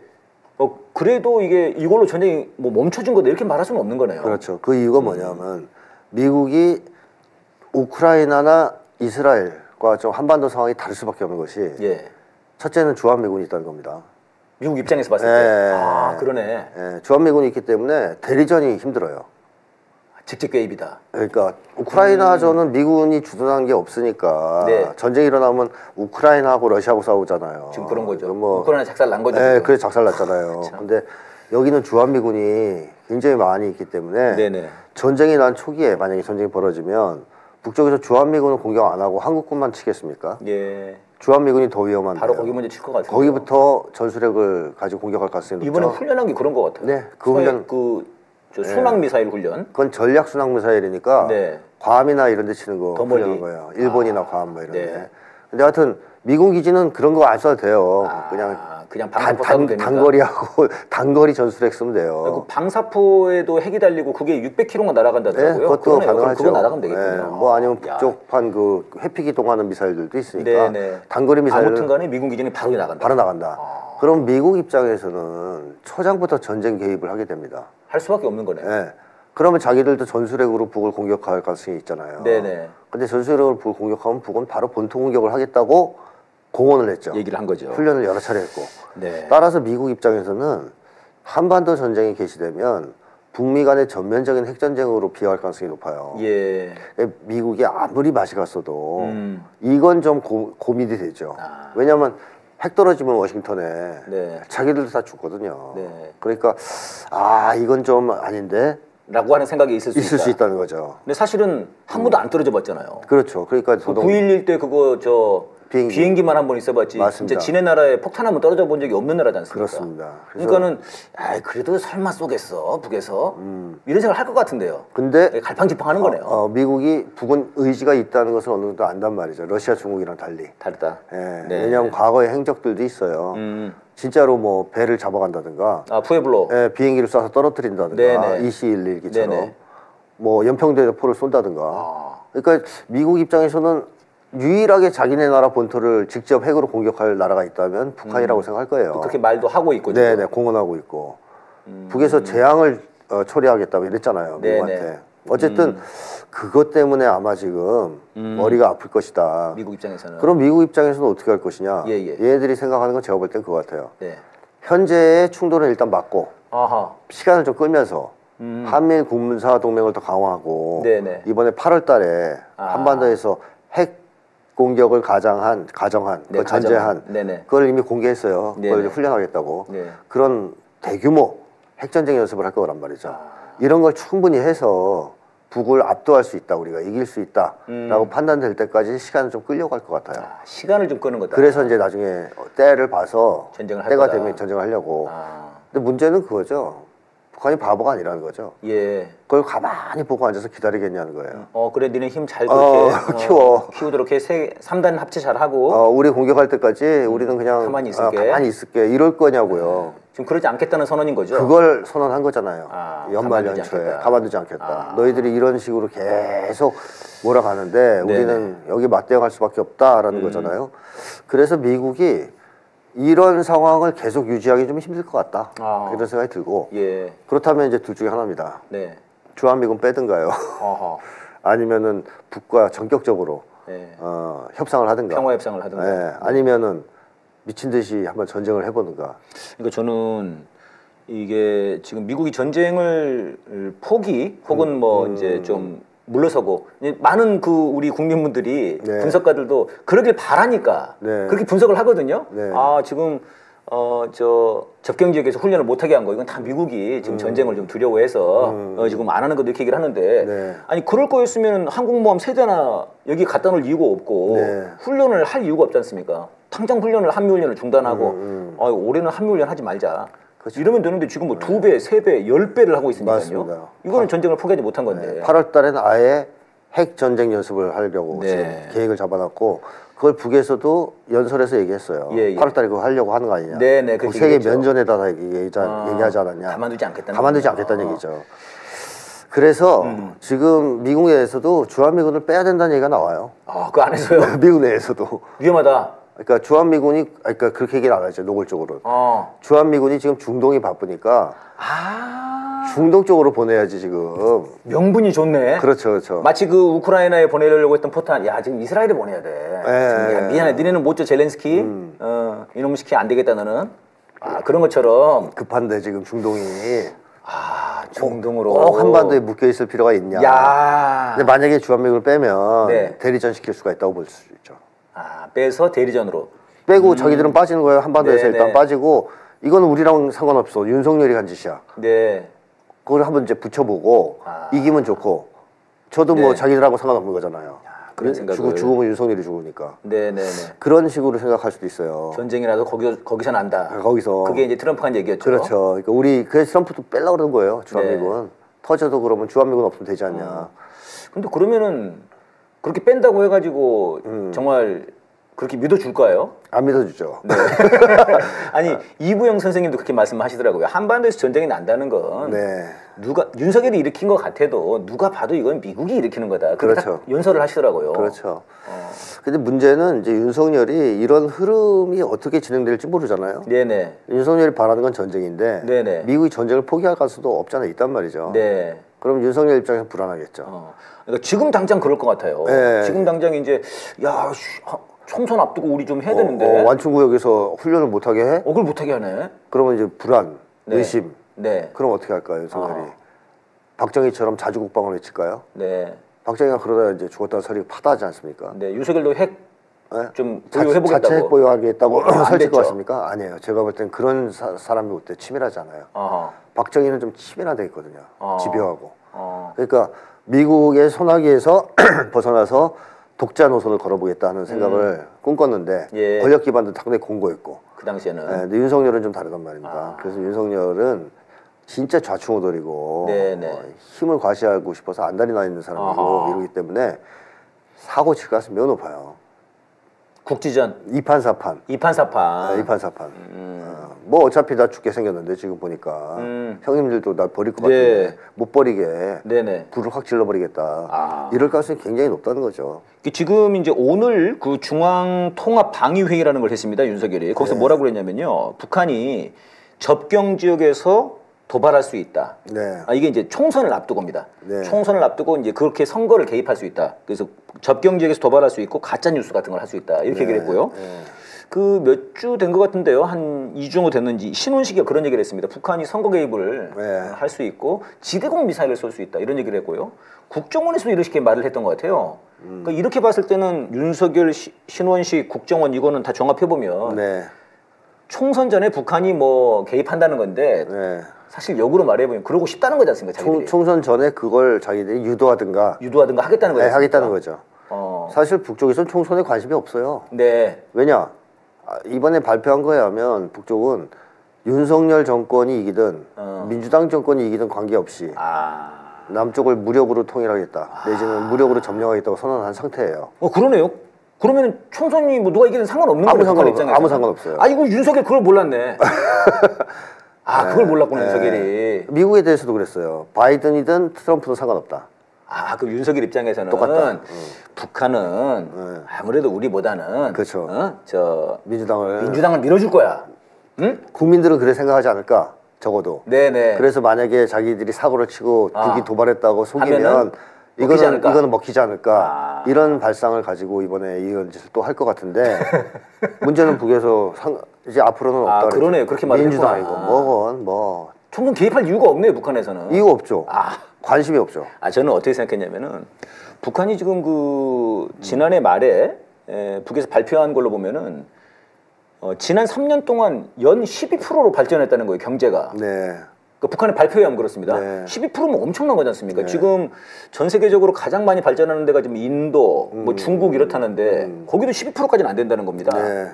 그래도 이걸로 전쟁이 멈춰진 거다 이렇게 말할 수는 없는 거네요. 그렇죠. 그 이유가 뭐냐면 미국이 우크라이나나 이스라엘과 좀 한반도 상황이 다를 수밖에 없는 것이 첫째는 주한미군이 있다는 겁니다. 미국 입장에서 봤을 때. 그러네. 주한미군이 있기 때문에 대리전이 힘들어요. 직접 개입이다. 그러니까 우크라이나전은 미군이 주둔한 게 없으니까 전쟁이 일어나면 우크라이나하고 러시아하고 싸우잖아요. 지금 그런 거죠. 우크라이나 작살 난 거죠. 네, 그래 작살 났잖아요. 근데 여기는 주한미군이 굉장히 많이 있기 때문에 전쟁이 난 초기에 만약에 전쟁이 벌어지면 북쪽에서 주한미군은 공격 안 하고 한국군만 치겠습니까? 주한미군이 더 위험한데 바로 거기 먼저 칠 것 같아요. 거기부터 전술핵을 가지고 공격할 가능성이 높죠. 이번에 훈련한 게 그런 것 같아요. 네, 그 훈련 순항 미사일 훈련. 그건 전략 순항 미사일이니까 괌이나 이런 데 치는 거 훈련한 거예요. 일본이나 괌 이런 데. 근데 하여튼 미군 기지는 그런 거 안 써도 돼요. 그냥 단거리하고 단거리 전술핵 쓰면 돼요. 방사포에도 핵이 달리고 그게 600km가 날아간다더라고요. 그것도 가능하죠. 그거 날아가면 되겠군요. 아니면 북쪽판 회피기 동하는 미사일들도 있으니까 단거리 미사일 아무튼간에 미군 기지는 바로 나간다. 그럼 미국 입장에서는 초장부터 전쟁 개입을 하게 됩니다. 할 수밖에 없는 거네요. 그러면 자기들도 전술핵으로 북을 공격할 가능성이 있잖아요. 근데 전술핵으로 북을 공격하면 북은 바로 본토 공격을 하겠다고 공언을 했죠. 얘기를 한 거죠. 훈련을 여러 차례 했고. 따라서 미국 입장에서는 한반도 전쟁이 개시되면 북미 간의 전면적인 핵전쟁으로 비화할 가능성이 높아요. 미국이 아무리 맛이 갔어도 이건 좀 고민이 되죠. 왜냐하면 핵 떨어지면 워싱턴에 자기들도 다 죽거든요. 그러니까 이건 좀 아닌데 라고 하는 생각이 있을 수 있다는 거죠. 근데 사실은 한 번도 안 떨어져 봤잖아요. 그렇죠. 그러니까 9.11 때 그거 비행기만 한 번 있어봤지. 진짜 지네 나라에 폭탄 한 번 떨어져 본 적이 없는 나라지 않습니까? 그렇습니다. 그러니까는 그래도 설마 쏘겠어 북에서 이런 생각을 할 것 같은데요. 근데 갈팡질팡하는 거네요. 미국이 북은 의지가 있다는 것을 어느 정도 안단 말이죠. 러시아, 중국이랑 달리. 다르다. 왜냐하면 과거에 행적들도 있어요. 진짜로 뭐 배를 잡아간다든가. 푸에블로. 비행기를 쏴서 떨어뜨린다든가. EC-111기처럼. 뭐 연평도에 포를 쏜다든가. 그러니까 미국 입장에서는 유일하게 자기네 나라 본토를 직접 핵으로 공격할 나라가 있다면 북한이라고 생각할 거예요. 또 그렇게 말도 하고 있고. 공언하고 있고. 북에서 재앙을 초래하겠다고 이랬잖아요. 미국한테. 어쨌든 그것 때문에 아마 지금 머리가 아플 것이다. 미국 입장에서는. 그럼 미국 입장에서는 어떻게 할 것이냐. 얘네들이 생각하는 건 제가 볼 땐 그거 같아요. 현재의 충돌은 일단 막고 시간을 좀 끌면서 한미일 군사 동맹을 더 강화하고 이번에 8월 달에 한반도에서 핵 공격을 가정한 네, 전제한 그걸 이미 공개했어요. 그걸 훈련하겠다고. 그런 대규모 핵전쟁 연습을 할 거란 말이죠. 이런 걸 충분히 해서 북을 압도할 수 있다, 우리가 이길 수 있다라고 판단될 때까지 시간을 좀 끌려갈 것 같아요. 시간을 좀 끄는 거다. 그래서 이제 나중에 때를 봐서 전쟁을 때가 되면 전쟁을 하려고. 근데 문제는 그거죠. 북한이 바보가 아니라는 거죠. 그걸 가만히 보고 앉아서 기다리겠냐는 거예요. 그래, 니네 힘 잘 그렇게 키우도록 해. 3단 합체 잘 하고. 우리 공격할 때까지 우리는 그냥 가만히 있을게. 이럴 거냐고요. 지금 그러지 않겠다는 선언인 거죠? 그걸 선언한 거잖아요. 연말 연초에 가만두지 않겠다. 너희들이 이런 식으로 계속 몰아가는데 우리는 여기 맞대응할 수밖에 없다라는 거잖아요. 그래서 미국이 이런 상황을 계속 유지하기 좀 힘들 것 같다. 이런 생각이 들고. 그렇다면 이제 둘 중에 하나입니다. 주한미군 빼든가요. 아니면은 북과 전격적으로 협상을 하든가. 평화 협상을 하든가. 아니면은 미친 듯이 한번 전쟁을 해보는가. 그러니까 저는 이게 지금 미국이 전쟁을 포기 혹은 뭐 이제 좀 물러서고 많은 그 우리 국민분들이 분석가들도 그러길 바라니까 그렇게 분석을 하거든요. 지금 저 접경 지역에서 훈련을 못하게 한 거 이건 다 미국이 지금 전쟁을 좀 두려워해서 지금 안 하는 거 이렇게 얘기를 하는데 아니 그럴 거였으면 항공모함 세대나 여기 갖다 놓을 이유가 없고 훈련을 할 이유가 없지 않습니까? 당장 한미 훈련을 중단하고 올해는 한미 훈련 하지 말자. 그렇죠. 이러면 되는데 지금 뭐 2배, 3배, 10배를 하고 있으니까요. 맞습니다. 이거는 전쟁을 포기하지 못한 건데. 8월 달에는 아예 핵 전쟁 연습을 하려고 지금 계획을 잡아놨고 그걸 북에서도 연설에서 얘기했어요. 8월 달에 그거 하려고 하는 거 아니냐. 세계 면전에다가 얘기하지 않았냐. 가만두지 않겠다는 얘기죠. 그래서 지금 미국 내에서도 주한미군을 빼야 된다는 얘기가 나와요. 그 안에서요? 미국 내에서도. 위험하다. 그러니까 주한미군이 노골적으로 주한미군이 지금 중동이 바쁘니까 중동 쪽으로 보내야지 지금. 명분이 좋네. 그렇죠. 마치 그 우크라이나에 보내려고 했던 포탄, 지금 이스라엘에 보내야 돼. 미안해, 니네는 못 줘, 젤렌스키. 이놈 시키 안 되겠다 너는. 그런 것처럼. 급한데 지금 중동이. 중동으로 꼭 한반도에 묶여 있을 필요가 있냐. 근데 만약에 주한미군을 빼면 대리전 시킬 수가 있다고 볼 수 있죠. 빼서 대리전으로 빼고 자기들은 빠지는 거예요. 한반도에서 일단 빠지고 이거는 우리랑 상관없어. 윤석열이 한 짓이야. 그걸 한번 이제 붙여보고 이기면 좋고 저도 뭐 자기들하고 상관없는 거잖아요. 그런 생각을 죽으면 윤석열이 죽으니까. 그런 식으로 생각할 수도 있어요. 전쟁이라도 거기서 난다. 거기서. 그게 이제 트럼프가 한 얘기였죠. 그렇죠. 그러니까 그래서 트럼프도 빼려고 그러는 거예요. 주한미군. 터져도 그러면 주한미군 없으면 되지 않냐. 근데 그러면은 그렇게 뺀다고 해가지고 정말 그렇게 믿어줄까요? 안 믿어주죠. 아니 이부영 선생님도 그렇게 말씀하시더라고요. 한반도에서 전쟁이 난다는 건 누가 윤석열이 일으킨 것 같아도 누가 봐도 이건 미국이 일으키는 거다. 그렇죠. 연설을 하시더라고요. 그렇죠. 근데 문제는 이제 윤석열이 이런 흐름이 어떻게 진행될지 모르잖아요. 윤석열이 바라는 건 전쟁인데 미국이 전쟁을 포기할 가능성도 없잖아 있단 말이죠. 그럼 윤석열 입장에서 불안하겠죠. 그러니까 지금 당장 그럴 것 같아요. 지금 당장 이제 총선 앞두고 우리 좀 해야 되는데 완충구역에서 훈련을 못하게 해? 그걸 못하게 하네. 그러면 이제 불안, 의심. 그럼 어떻게 할까요, 윤석열이? 박정희처럼 자주국방을 외칠까요? 박정희가 그러다 이제 죽었다는 소리 파다하지 않습니까? 윤석열도 핵 좀 보유해보겠다고. 자체 핵 보유하겠다고 설칠 것 같습니까? 아니에요. 제가 볼 땐 그런 사람이 올 때 치밀하지 않아요. 박정희는 좀 치밀하게 있거든요. 집요하고. 그러니까 미국의 소나기에서 벗어나서 독자 노선을 걸어보겠다는 생각을 꿈꿨는데 권력 기반도 상당히 공고했고 그 당시에는 근데 윤석열은 좀 다르단 말입니다. 그래서 윤석열은 진짜 좌충우돌이고 힘을 과시하고 싶어서 안달이 나 있는 사람이고 이러기 때문에 사고 칠 가능성이 매우 높아요. 국지전 2판 4판 뭐 어차피 다 죽게 생겼는데 지금 보니까 형님들도 나 버릴 것 같은데 못 버리게 불을 확 질러버리겠다 이럴 가능성이 굉장히 높다는 거죠. 지금 이제 오늘 그 중앙통합방위회의라는 걸 했습니다. 윤석열이 거기서 뭐라고 그랬냐면요, 북한이 접경 지역에서 도발할 수 있다. 이게 이제 총선을 앞두고입니다. 총선을 앞두고 이제 그렇게 선거를 개입할 수 있다. 그래서 접경 지역에서 도발할 수 있고 가짜 뉴스 같은 걸 할 수 있다. 이렇게 얘기를 했고요. 그 몇 주 된 것 같은데요. 한 2주 정도 됐는지 신원식이가 그런 얘기를 했습니다. 북한이 선거 개입을 할 수 있고 지대공 미사일을 쏠 수 있다. 이런 얘기를 했고요. 국정원에서도 이렇게 말을 했던 것 같아요. 그러니까 이렇게 봤을 때는 윤석열, 신원식, 국정원 이거는 다 종합해보면 네. 총선 전에 북한이 뭐 개입한다는 건데 네. 사실 역으로 말해보면 그러고 싶다는 거지 않습니까? 총선 전에 그걸 자기들이 유도하든가 하겠다는 거죠. 네, 하겠다는 거죠. 사실 북쪽에서는 총선에 관심이 없어요. 네. 왜냐? 이번에 발표한 거에 하면 북쪽은 윤석열 정권이 이기든 민주당 정권이 이기든 관계없이 남쪽을 무력으로 통일하겠다 내지는 무력으로 점령하겠다고 선언한 상태예요. 그러네요. 그러면 총선이 뭐 누가 이기든 상관없는 거예요. 아무 상관없어요. 이거 윤석열 그걸 몰랐네. 그걸 몰랐구나 윤석열이. 미국에 대해서도 그랬어요. 바이든이든 트럼프든 상관없다. 그 윤석열 입장에서는 똑같다. 북한은 아무래도 우리보다는 그렇죠. 민주당을 밀어줄 거야. 응? 국민들은 그래 생각하지 않을까? 적어도. 네네. 그래서 만약에 자기들이 사고를 치고 북이 도발했다고 속이면 이거는 먹히지 않을까? 이런 발상을 가지고 이번에 이런 짓을 또 할 것 같은데 문제는 북에서 이제 앞으로는 없다. 그러네요. 그렇게 말했구나. 민주당이고 뭐건 뭐. 총선 개입할 이유가 없네요. 북한에서는. 이유가 없죠. 관심이 없죠. 저는 어떻게 생각했냐면은 북한이 지금 지난해 말에 북에서 발표한 걸로 보면은 지난 3년 동안 연 12%로 발전했다는 거예요. 경제가. 네. 그러니까 북한의 발표에 하면 그렇습니다. 네. 12%면 엄청난 거지 않습니까? 네. 지금 전 세계적으로 가장 많이 발전하는 데가 지금 인도, 뭐 중국 이렇다는데 거기도 12%까지는 안 된다는 겁니다. 네.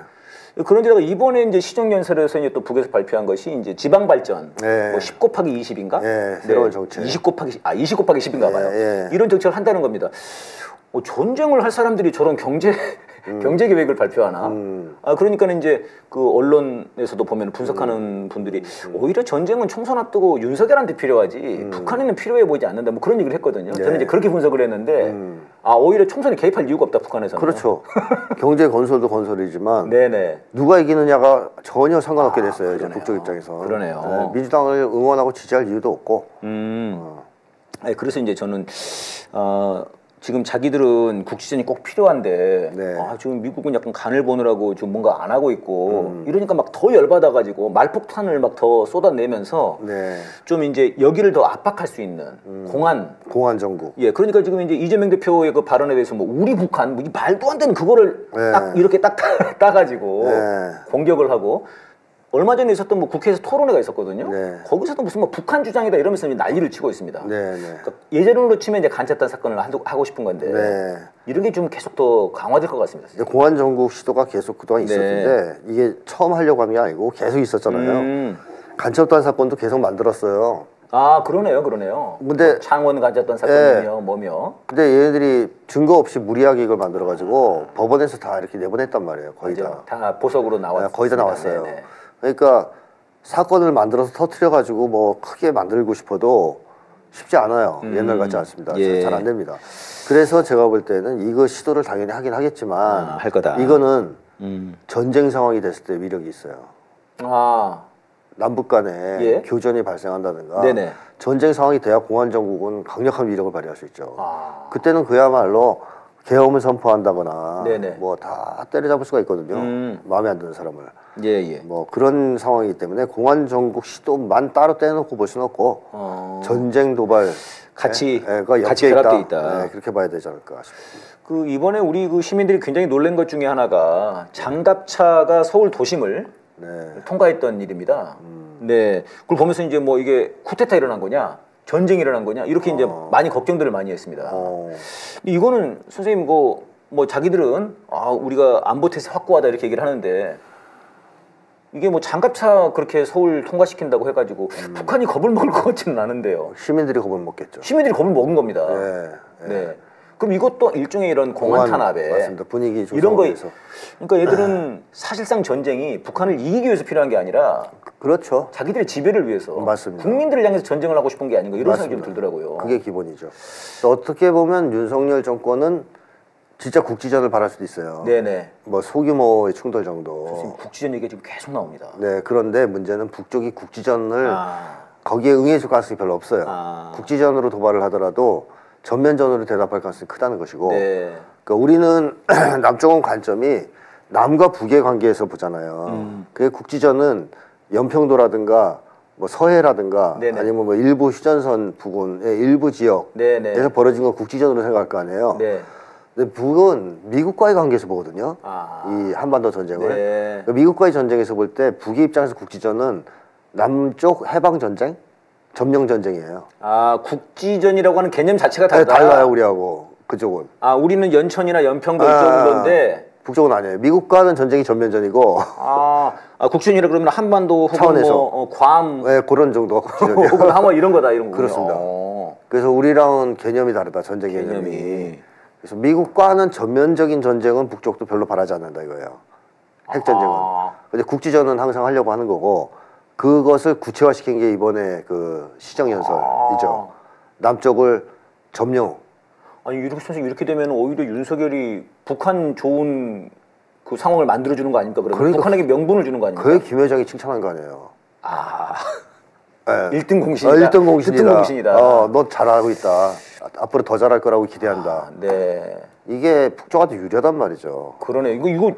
그런데다가 이번에 이제 시정연설에서 이제 또 북에서 발표한 것이 이제 지방 발전, 네. 뭐 10 곱하기 20인가? 네, 새로운 정책. 20 곱하기 10인가 봐요. 네. 이런 정책을 한다는 겁니다. 전쟁을 할 사람들이 저런 경제 계획을 발표하나? 그러니까 이제 그 언론에서도 보면 분석하는 분들이 오히려 전쟁은 총선 앞두고 윤석열한테 필요하지 북한에는 필요해 보이지 않는다. 뭐 그런 얘기를 했거든요. 네. 저는 이제 그렇게 분석을 했는데 오히려 총선에 개입할 이유가 없다 북한에서는. 그렇죠. 경제 건설도 건설이지만 네네. 누가 이기느냐가 전혀 상관없게 됐어요. 이제 북쪽 입장에서. 그러네요. 네, 민주당을 응원하고 지지할 이유도 없고. 그래서 이제 저는 지금 자기들은 국지전이 꼭 필요한데 네. 지금 미국은 약간 간을 보느라고 좀 뭔가 안 하고 있고 이러니까 막 더 열받아가지고 말폭탄을 막 더 쏟아내면서 네. 좀 이제 여기를 더 압박할 수 있는 공안 정국. 그러니까 지금 이제 이재명 대표의 그 발언에 대해서 뭐 우리 북한 뭐 이 말도 안 되는 그거를 네. 딱 이렇게 딱 따가지고 네. 공격을 하고. 얼마 전에 있었던 뭐 국회에서 토론회가 있었거든요. 네. 거기서도 무슨 뭐 북한 주장이다 이러면서 난리를 치고 있습니다. 네. 그러니까 예전으로 치면 이제 간첩단 사건을 하고 싶은 건데 네. 이런 게 좀 계속 더 강화될 것 같습니다. 공안 정국 시도가 계속 그동안 있었는데 이게 처음 하려고 한 게 아니고 계속 있었잖아요. 간첩단 사건도 계속 만들었어요. 그러네요. 근데 뭐 창원 간첩단 사건이며 뭐며. 근데 얘네들이 증거 없이 무리하게 이걸 만들어가지고 법원에서 다 이렇게 내보냈단 말이에요. 거의 다 보석으로 나왔어요. 거의 다 나왔어요. 그러니까 사건을 만들어서 터트려가지고 뭐 크게 만들고 싶어도 쉽지 않아요. 옛날 같지 않습니다. 잘 안 됩니다. 그래서 제가 볼 때는 이거 시도를 당연히 하긴 하겠지만 할 거다. 이거는 전쟁 상황이 됐을 때 위력이 있어요. 남북 간에 교전이 발생한다든가 전쟁 상황이 돼야 공안 정국은 강력한 위력을 발휘할 수 있죠. 그때는 그야말로 계엄을 선포한다거나 뭐 다 때려잡을 수가 있거든요. 마음에 안 드는 사람을. 뭐 그런 상황이기 때문에 공안 정국 시도만 따로 떼놓고 볼 수는 없고 전쟁 도발 같이 결합돼 있다. 그렇게 봐야 되지 않을까 싶습니다. 이번에 우리 시민들이 굉장히 놀란 것 중에 하나가 장갑차가 서울 도심을 통과했던 일입니다. 그걸 보면서 이제 뭐 이게 쿠데타 일어난 거냐, 전쟁이 일어난 거냐 이렇게 이제 많이 걱정들을 많이 했습니다. 이거는 선생님 뭐 자기들은 우리가 안보 태세 확고하다 이렇게 얘기를 하는데. 이게 뭐 장갑차 그렇게 서울 통과시킨다고 해가지고 북한이 겁을 먹을 것 같지는 않은데요. 시민들이 겁을 먹겠죠. 시민들이 겁을 먹은 겁니다. 그럼 이것도 일종의 이런 공안 탄압에 맞습니다. 분위기 이런 거 그러니까 얘들은 사실상 전쟁이 북한을 이기기 위해서 필요한 게 아니라 그렇죠. 자기들의 지배를 위해서 맞습니다. 국민들을 향해서 전쟁을 하고 싶은 게 아닌가 이런 생각이 좀 들더라고요. 그게 기본이죠. 어떻게 보면 윤석열 정권은 진짜 국지전을 바랄 수도 있어요. 뭐 소규모의 충돌 정도. 국지전 얘기가 지금 계속 나옵니다. 그런데 문제는 북쪽이 국지전을 거기에 응해줄 가능성이 별로 없어요. 국지전으로 도발을 하더라도 전면전으로 대답할 가능성이 크다는 것이고. 그러니까 우리는 남쪽은 관점이 남과 북의 관계에서 보잖아요. 그게 국지전은 연평도라든가 뭐 서해라든가 아니면 뭐 일부 휴전선 부근의 일부 지역에서 벌어진 건 국지전으로 생각할 거 아니에요. 근데 북은 미국과의 관계에서 보거든요. 이 한반도 전쟁을. 미국과의 전쟁에서 볼 때 북의 입장에서 국지전은 남쪽 해방 전쟁, 점령 전쟁이에요. 국지전이라고 하는 개념 자체가 다르다. 달라요, 우리하고 그쪽은. 우리는 연천이나 연평도 이쪽인데 북쪽은 아니에요. 미국과는 전쟁이 전면전이고. 국지전이라 그러면 한반도 혹은 차원에서. 뭐 괌, 그런 정도가 국지전이에요. 혹은 항원 이런 거다 이런 거군요. 그렇습니다. 그래서 우리랑은 개념이 다르다, 전쟁 개념이. 그래서 미국과는 전면적인 전쟁은 북쪽도 별로 바라지 않는다 이거예요. 핵전쟁은. 근데 국지전은 항상 하려고 하는 거고, 그것을 구체화시킨 게 이번에 그 시정연설이죠. 남쪽을 점령. 이렇게 되면 오히려 윤석열이 북한 좋은 그 상황을 만들어주는 거 아닙니까? 그러니까 북한에게 명분을 주는 거 아닙니까? 그게 김 회장이 칭찬한 거 아니에요. 네. 1등 공신이다. 1등 공신이다. 1등 공신이다. 너 잘하고 있다. 앞으로 더 잘할 거라고 기대한다. 네. 이게 북쪽한테 유리하단 말이죠. 그러네. 이거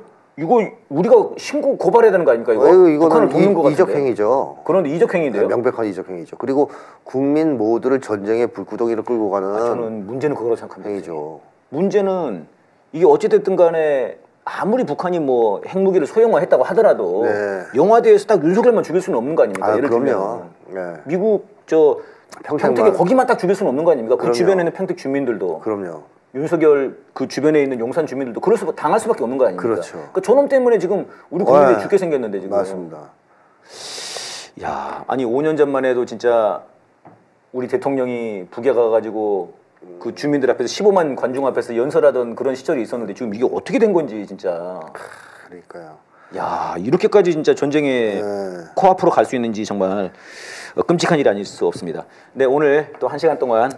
우리가 신고 고발해야 되는 거 아닙니까? 이거는 북한을 돕는 거 같은데. 이적행위죠. 그런데 이적행위인데요? 명백한 이적행위죠. 그리고 국민 모두를 전쟁의 불구덩이로 끌고 가는. 저는 문제는 그거라고 생각합니다. 행위죠. 문제는 이게 어찌됐든 간에 아무리 북한이 뭐 핵무기를 소형화했다고 하더라도 영화대에서 딱 윤석열만 죽일 수는 없는 거 아닙니까? 예를 들면 미국 평택에 거기만 딱 죽일 수는 없는 거 아닙니까? 그 주변에 있는 평택 주민들도. 그럼요. 윤석열 그 주변에 있는 용산 주민들도 당할 수밖에 없는 거 아닙니까? 그렇죠. 그러니까 저놈 때문에 지금 우리 국민들이 죽게 생겼는데 지금. 맞습니다. 아니 5년 전만 해도 진짜 우리 대통령이 북에 가가지고 그 주민들 앞에서 15만 관중 앞에서 연설하던 그런 시절이 있었는데 지금 이게 어떻게 된 건지 진짜. 그러니까요. 이렇게까지 진짜 전쟁의 코앞으로 갈 수 있는지 정말 끔찍한 일이 아닐 수 없습니다. 네, 오늘 또 1시간 동안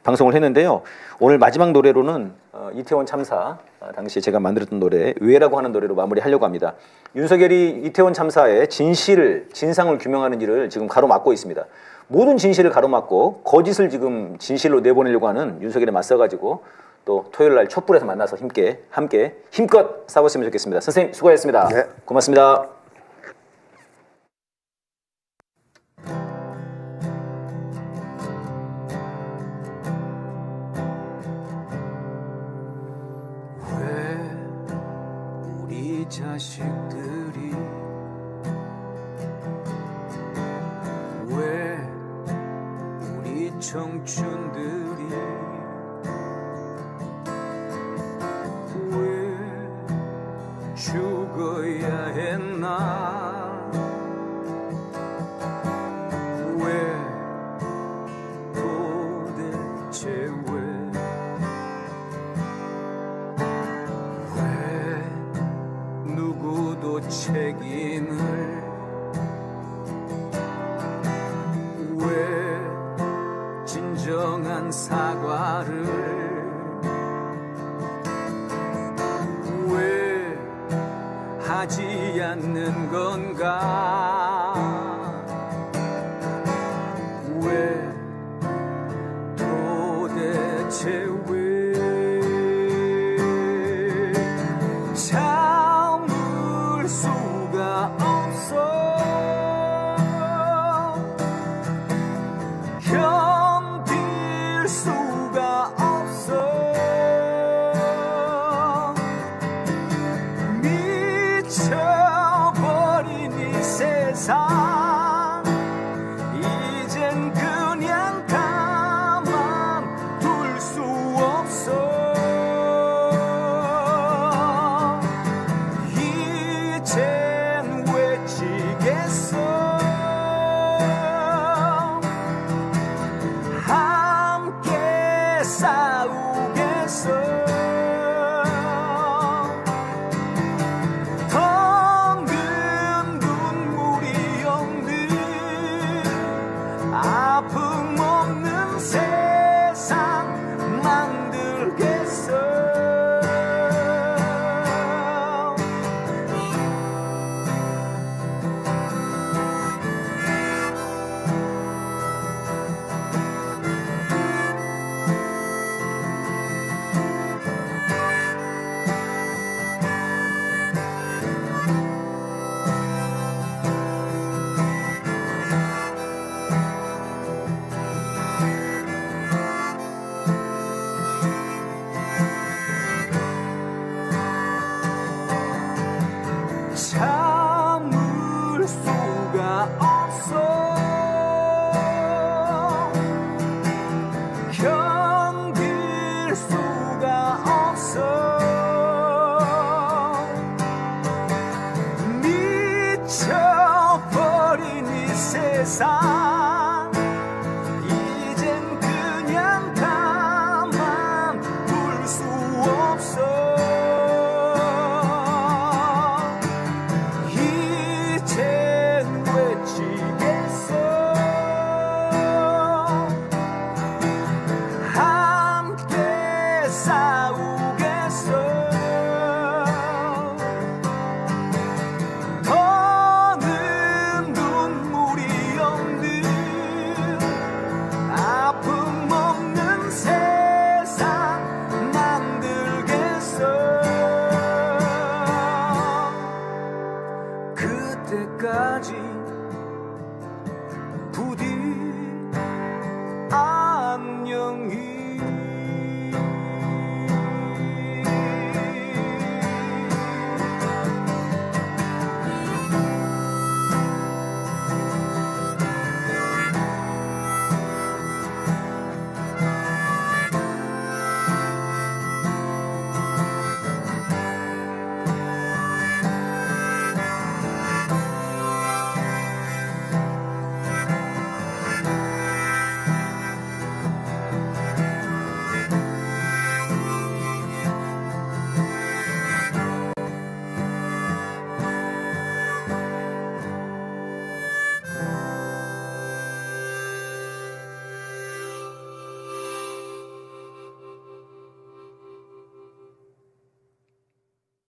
방송을 했는데요. 오늘 마지막 노래로는 이태원 참사 당시에 제가 만들었던 노래 왜라고 하는 노래로 마무리하려고 합니다. 윤석열이 이태원 참사의 진상을 규명하는 일을 지금 가로막고 있습니다. 모든 진실을 가로막고 거짓을 지금 진실로 내보내려고 하는 윤석열에 맞서가지고 또 토요일 날 촛불에서 만나서 함께 힘껏 싸웠으면 좋겠습니다. 선생님 수고하셨습니다. 네. 고맙습니다. 자식들이 왜 우리 청춘들이 왜 죽어야 했나 왜 도대체 누구도 책임을 왜 진정한 사과를 왜 하지 않는 건가 왜 도대체 수가 없어 견딜 수가 없어 미쳐버린 이 세상 나오겠어.